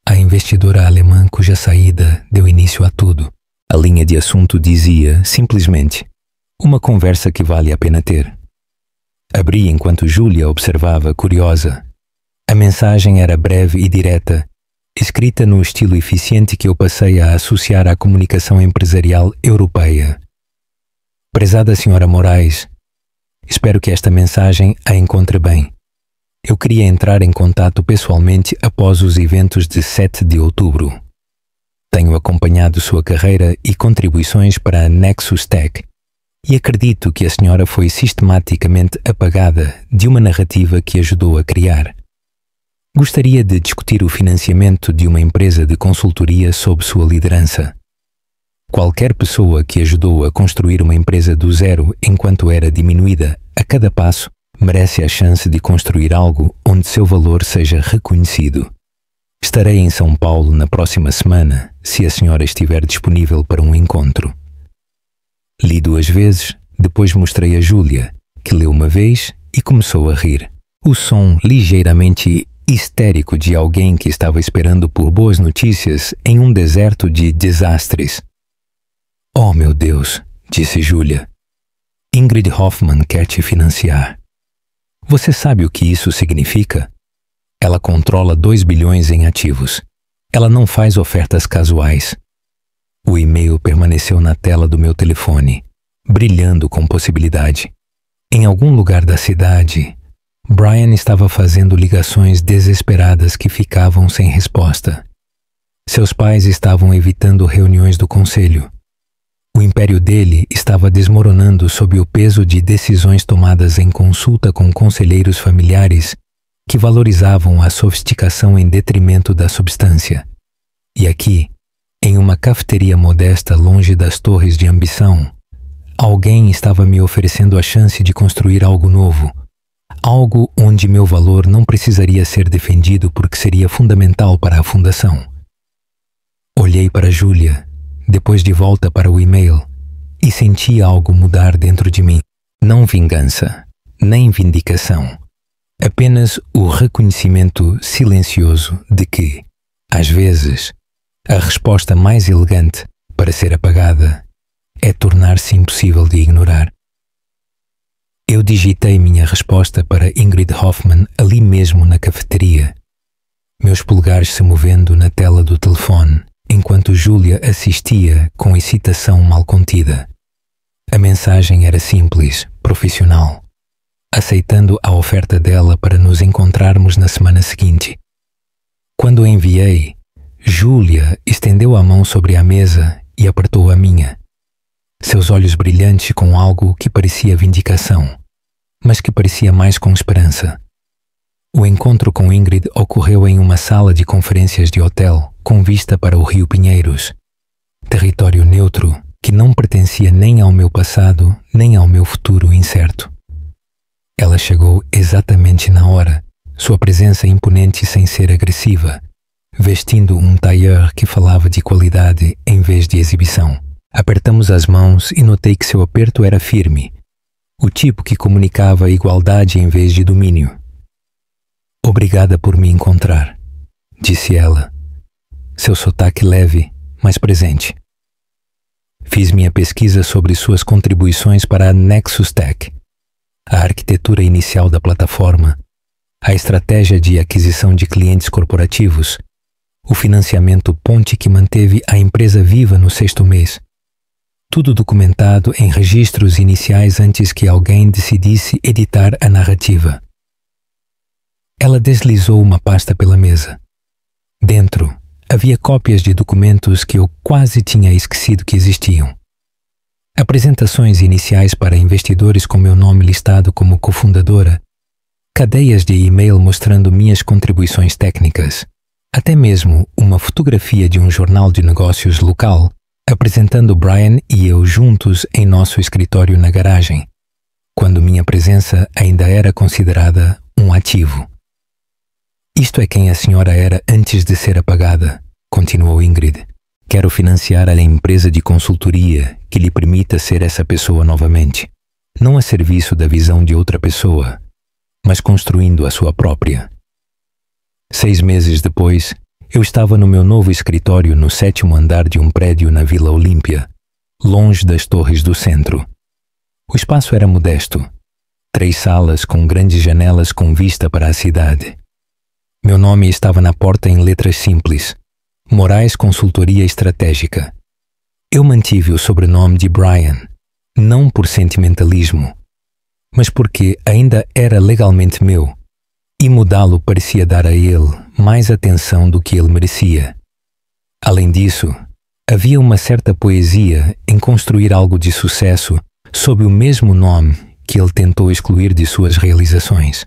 a investidora alemã cuja saída deu início a tudo. A linha de assunto dizia, simplesmente, uma conversa que vale a pena ter. Abri enquanto Júlia observava, curiosa. A mensagem era breve e direta, escrita no estilo eficiente que eu passei a associar à comunicação empresarial europeia. Prezada Sra. Moraes, espero que esta mensagem a encontre bem. Eu queria entrar em contato pessoalmente após os eventos de 7 de outubro. Tenho acompanhado sua carreira e contribuições para a Nexus Tech e acredito que a senhora foi sistematicamente apagada de uma narrativa que ajudou a criar. Gostaria de discutir o financiamento de uma empresa de consultoria sob sua liderança. Qualquer pessoa que ajudou a construir uma empresa do zero enquanto era diminuída a cada passo merece a chance de construir algo onde seu valor seja reconhecido. Estarei em São Paulo na próxima semana, se a senhora estiver disponível para um encontro. Li 2 vezes, depois mostrei a Júlia, que leu uma vez e começou a rir. O som ligeiramente histérico de alguém que estava esperando por boas notícias em um deserto de desastres. Oh, meu Deus, disse Júlia. Ingrid Hoffman quer te financiar. Você sabe o que isso significa? Ela controla 2 bilhões em ativos. Ela não faz ofertas casuais. O e-mail permaneceu na tela do meu telefone, brilhando com possibilidade. Em algum lugar da cidade, Brian estava fazendo ligações desesperadas que ficavam sem resposta. Seus pais estavam evitando reuniões do conselho. O império dele estava desmoronando sob o peso de decisões tomadas em consulta com conselheiros familiares que valorizavam a sofisticação em detrimento da substância. E aqui, em uma cafeteria modesta longe das torres de ambição, alguém estava me oferecendo a chance de construir algo novo, algo onde meu valor não precisaria ser defendido porque seria fundamental para a fundação. Olhei para Júlia, depois de volta para o e-mail, e senti algo mudar dentro de mim. Não vingança, nem vindicação. Apenas o reconhecimento silencioso de que, às vezes, a resposta mais elegante para ser apagada é tornar-se impossível de ignorar. Eu digitei minha resposta para Ingrid Hoffman ali mesmo na cafeteria, meus polegares se movendo na tela do telefone, enquanto Júlia assistia com excitação mal contida. A mensagem era simples, profissional, aceitando a oferta dela para nos encontrarmos na semana seguinte. Quando a enviei, Júlia estendeu a mão sobre a mesa e apertou a minha. Seus olhos brilhantes com algo que parecia vindicação, mas que parecia mais com esperança. O encontro com Ingrid ocorreu em uma sala de conferências de hotel com vista para o Rio Pinheiros, território neutro que não pertencia nem ao meu passado nem ao meu futuro incerto. Ela chegou exatamente na hora, sua presença imponente sem ser agressiva, vestindo um tailleur que falava de qualidade em vez de exibição. Apertamos as mãos e notei que seu aperto era firme, o tipo que comunicava igualdade em vez de domínio. Obrigada por me encontrar, disse ela, seu sotaque leve, mas presente. Fiz minha pesquisa sobre suas contribuições para a Nexus Tech, a arquitetura inicial da plataforma, a estratégia de aquisição de clientes corporativos, o financiamento ponte que manteve a empresa viva no 6º mês. Tudo documentado em registros iniciais antes que alguém decidisse editar a narrativa. Ela deslizou uma pasta pela mesa. Dentro, havia cópias de documentos que eu quase tinha esquecido que existiam. Apresentações iniciais para investidores com meu nome listado como cofundadora, cadeias de e-mail mostrando minhas contribuições técnicas, até mesmo uma fotografia de um jornal de negócios local apresentando Brian e eu juntos em nosso escritório na garagem, quando minha presença ainda era considerada um ativo. Isto é quem a senhora era antes de ser apagada, continuou Ingrid. Quero financiar a empresa de consultoria que lhe permita ser essa pessoa novamente, não a serviço da visão de outra pessoa, mas construindo a sua própria. 6 meses depois, eu estava no meu novo escritório no 7º andar de um prédio na Vila Olímpia, longe das torres do centro. O espaço era modesto, 3 salas com grandes janelas com vista para a cidade. Meu nome estava na porta em letras simples: Moraes Consultoria Estratégica. Eu mantive o sobrenome de Brian, não por sentimentalismo, mas porque ainda era legalmente meu, e mudá-lo parecia dar a ele mais atenção do que ele merecia. Além disso, havia uma certa poesia em construir algo de sucesso sob o mesmo nome que ele tentou excluir de suas realizações.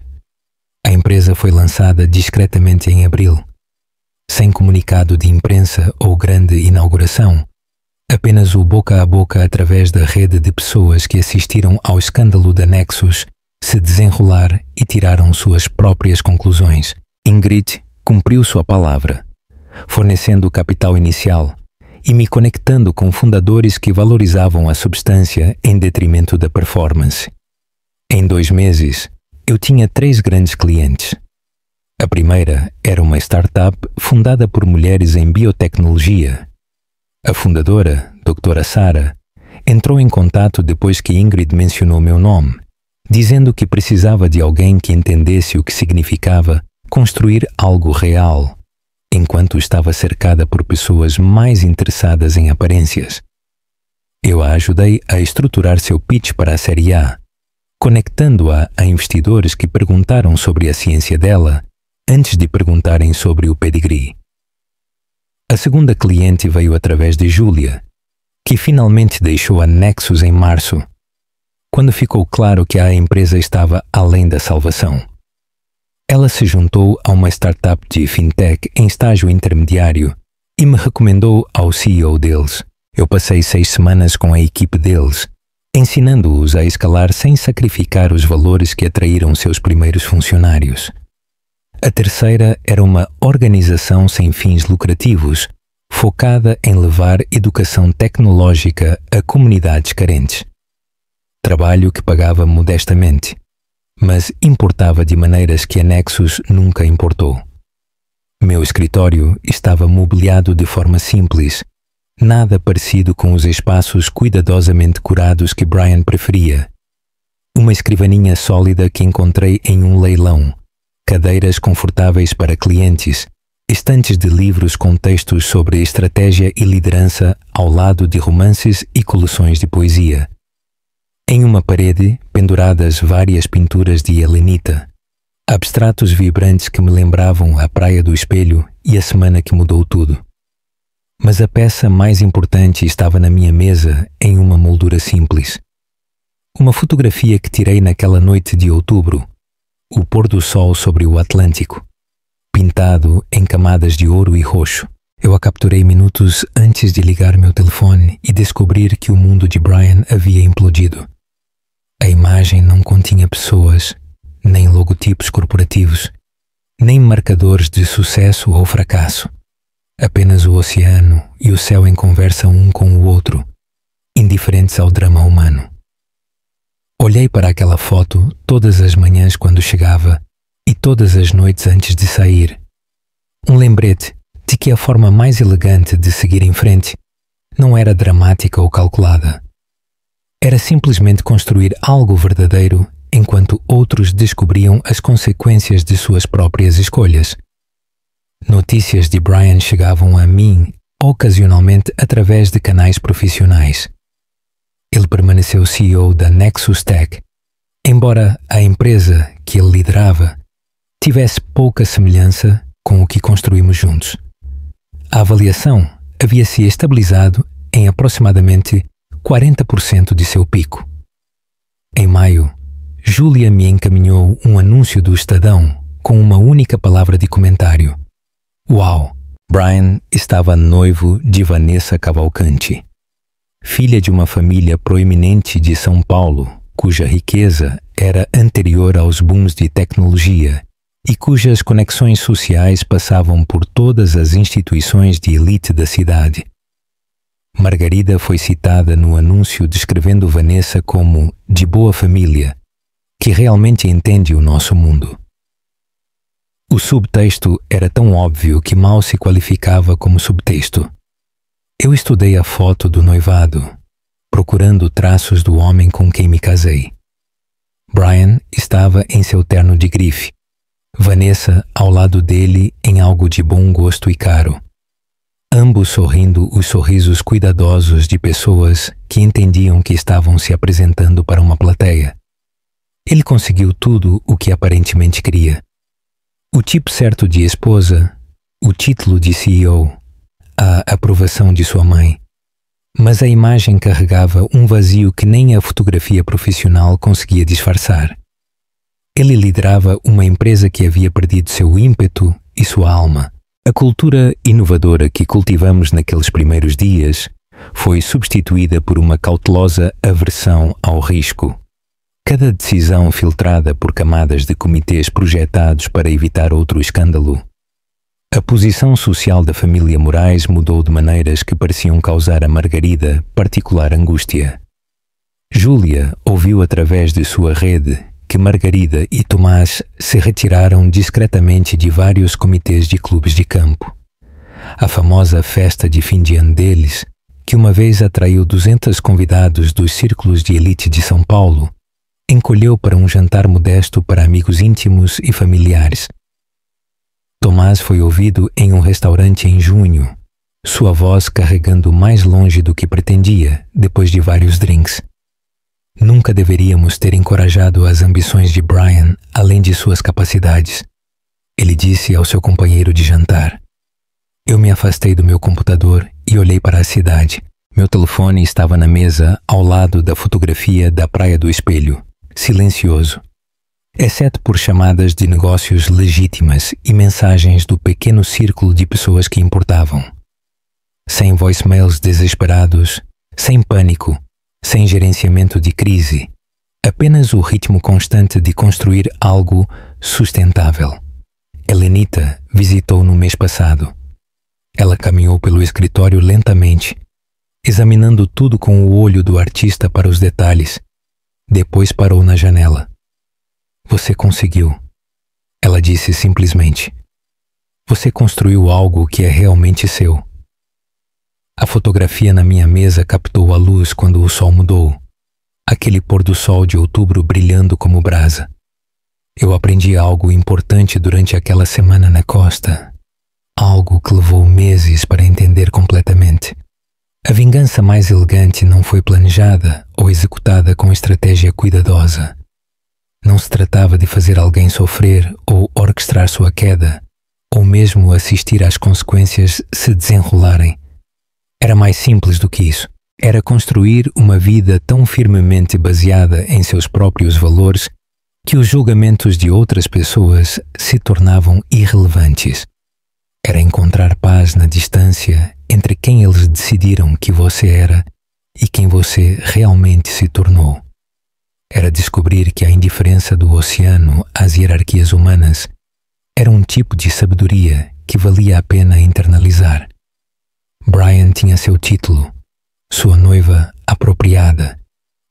A empresa foi lançada discretamente em abril, sem comunicado de imprensa ou grande inauguração, apenas o boca a boca através da rede de pessoas que assistiram ao escândalo da Nexus se desenrolar e tiraram suas próprias conclusões. Ingrid cumpriu sua palavra, fornecendo o capital inicial e me conectando com fundadores que valorizavam a substância em detrimento da performance. Em 2 meses, eu tinha 3 grandes clientes. A primeira era uma startup fundada por mulheres em biotecnologia. A fundadora, Dra. Sara, entrou em contato depois que Ingrid mencionou meu nome, dizendo que precisava de alguém que entendesse o que significava construir algo real, enquanto estava cercada por pessoas mais interessadas em aparências. Eu a ajudei a estruturar seu pitch para a Série A, conectando-a a investidores que perguntaram sobre a ciência dela antes de perguntarem sobre o pedigree. A segunda cliente veio através de Julia, que finalmente deixou a Nexus em março, quando ficou claro que a empresa estava além da salvação. Ela se juntou a uma startup de fintech em estágio intermediário e me recomendou ao CEO deles. Eu passei 6 semanas com a equipe deles, ensinando-os a escalar sem sacrificar os valores que atraíram seus primeiros funcionários. A terceira era uma organização sem fins lucrativos, focada em levar educação tecnológica a comunidades carentes. Trabalho que pagava modestamente, mas importava de maneiras que a Nexus nunca importou. Meu escritório estava mobiliado de forma simples, nada parecido com os espaços cuidadosamente curados que Brian preferia. Uma escrivaninha sólida que encontrei em um leilão, cadeiras confortáveis para clientes, estantes de livros com textos sobre estratégia e liderança ao lado de romances e coleções de poesia. Em uma parede, penduradas várias pinturas de Helenita, abstratos vibrantes que me lembravam a Praia do Espelho e a semana que mudou tudo. Mas a peça mais importante estava na minha mesa em uma moldura simples. Uma fotografia que tirei naquela noite de outubro, o pôr do sol sobre o Atlântico, pintado em camadas de ouro e roxo. Eu a capturei minutos antes de ligar meu telefone e descobrir que o mundo de Brian havia implodido. A imagem não continha pessoas, nem logotipos corporativos, nem marcadores de sucesso ou fracasso. Apenas o oceano e o céu em conversa um com o outro, indiferentes ao drama humano. Olhei para aquela foto todas as manhãs quando chegava e todas as noites antes de sair. Um lembrete de que a forma mais elegante de seguir em frente não era dramática ou calculada. Era simplesmente construir algo verdadeiro enquanto outros descobriam as consequências de suas próprias escolhas. Notícias de Brian chegavam a mim ocasionalmente através de canais profissionais. Ele permaneceu CEO da Nexus Tech, embora a empresa que ele liderava tivesse pouca semelhança com o que construímos juntos. A avaliação havia se estabilizado em aproximadamente 40% de seu pico. Em maio, Julia me encaminhou um anúncio do Estadão com uma única palavra de comentário. Uau! Brian estava noivo de Vanessa Cavalcanti, filha de uma família proeminente de São Paulo, cuja riqueza era anterior aos booms de tecnologia e cujas conexões sociais passavam por todas as instituições de elite da cidade. Margarida foi citada no anúncio descrevendo Vanessa como de boa família, que realmente entende o nosso mundo. O subtexto era tão óbvio que mal se qualificava como subtexto. Eu estudei a foto do noivado, procurando traços do homem com quem me casei. Brian estava em seu terno de grife. Vanessa ao lado dele em algo de bom gosto e caro. Ambos sorrindo os sorrisos cuidadosos de pessoas que entendiam que estavam se apresentando para uma plateia. Ele conseguiu tudo o que aparentemente queria. O tipo certo de esposa, o título de CEO, a aprovação de sua mãe. Mas a imagem carregava um vazio que nem a fotografia profissional conseguia disfarçar. Ele liderava uma empresa que havia perdido seu ímpeto e sua alma. A cultura inovadora que cultivamos naqueles primeiros dias foi substituída por uma cautelosa aversão ao risco. Cada decisão filtrada por camadas de comitês projetados para evitar outro escândalo. A posição social da família Moraes mudou de maneiras que pareciam causar a Margarida particular angústia. Júlia ouviu através de sua rede que Margarida e Tomás se retiraram discretamente de vários comitês de clubes de campo. A famosa festa de fim de ano deles, que uma vez atraiu 200 convidados dos círculos de elite de São Paulo, encolheu para um jantar modesto para amigos íntimos e familiares. Tomás foi ouvido em um restaurante em junho, sua voz carregando mais longe do que pretendia depois de vários drinks. Nunca deveríamos ter encorajado as ambições de Brian além de suas capacidades, ele disse ao seu companheiro de jantar. Eu me afastei do meu computador e olhei para a cidade. Meu telefone estava na mesa ao lado da fotografia da Praia do Espelho, silencioso, exceto por chamadas de negócios legítimas e mensagens do pequeno círculo de pessoas que importavam. Sem voicemails desesperados, sem pânico, sem gerenciamento de crise, apenas o ritmo constante de construir algo sustentável. Helenita visitou no mês passado. Ela caminhou pelo escritório lentamente, examinando tudo com o olho do artista para os detalhes. Depois parou na janela. Você conseguiu, ela disse simplesmente. Você construiu algo que é realmente seu. A fotografia na minha mesa captou a luz quando o sol mudou, aquele pôr do sol de outubro brilhando como brasa. Eu aprendi algo importante durante aquela semana na costa, algo que levou meses para entender completamente. A vingança mais elegante não foi planejada ou executada com estratégia cuidadosa. Não se tratava de fazer alguém sofrer ou orquestrar sua queda, ou mesmo assistir às consequências se desenrolarem. Era mais simples do que isso. Era construir uma vida tão firmemente baseada em seus próprios valores que os julgamentos de outras pessoas se tornavam irrelevantes. Era encontrar paz na distância entre quem eles decidiram que você era e quem você realmente se tornou. Era descobrir que a indiferença do oceano às hierarquias humanas era um tipo de sabedoria que valia a pena internalizar. Brian tinha seu título, sua noiva apropriada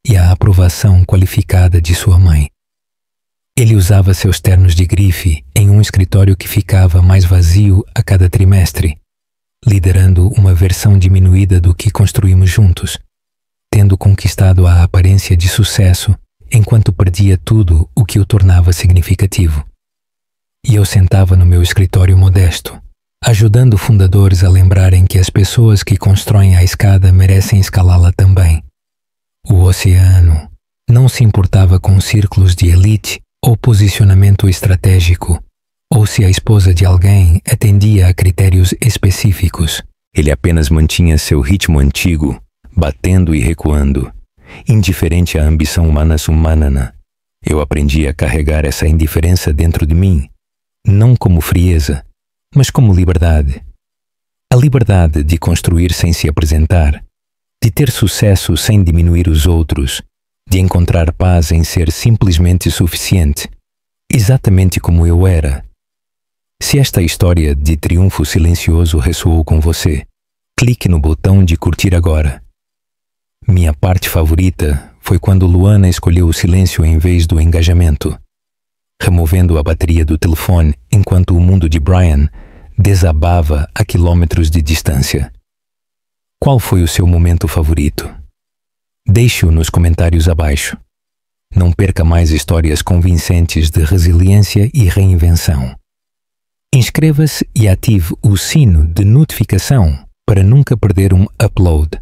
e a aprovação qualificada de sua mãe. Ele usava seus ternos de grife em um escritório que ficava mais vazio a cada trimestre, liderando uma versão diminuída do que construímos juntos, tendo conquistado a aparência de sucesso enquanto perdia tudo o que o tornava significativo. E eu sentava no meu escritório modesto, ajudando fundadores a lembrarem que as pessoas que constroem a escada merecem escalá-la também. O oceano não se importava com círculos de elite ou posicionamento estratégico, ou se a esposa de alguém atendia a critérios específicos. Ele apenas mantinha seu ritmo antigo, batendo e recuando, indiferente à ambição humana. Eu aprendi a carregar essa indiferença dentro de mim, não como frieza, mas como liberdade. A liberdade de construir sem se apresentar, de ter sucesso sem diminuir os outros, de encontrar paz em ser simplesmente suficiente, exatamente como eu era. Se esta história de triunfo silencioso ressoou com você, clique no botão de curtir agora. Minha parte favorita foi quando Luana escolheu o silêncio em vez do engajamento, removendo a bateria do telefone enquanto o mundo de Brian desabava a quilômetros de distância. Qual foi o seu momento favorito? Deixe-o nos comentários abaixo. Não perca mais histórias convincentes de resiliência e reinvenção. Inscreva-se e ative o sino de notificação para nunca perder um upload.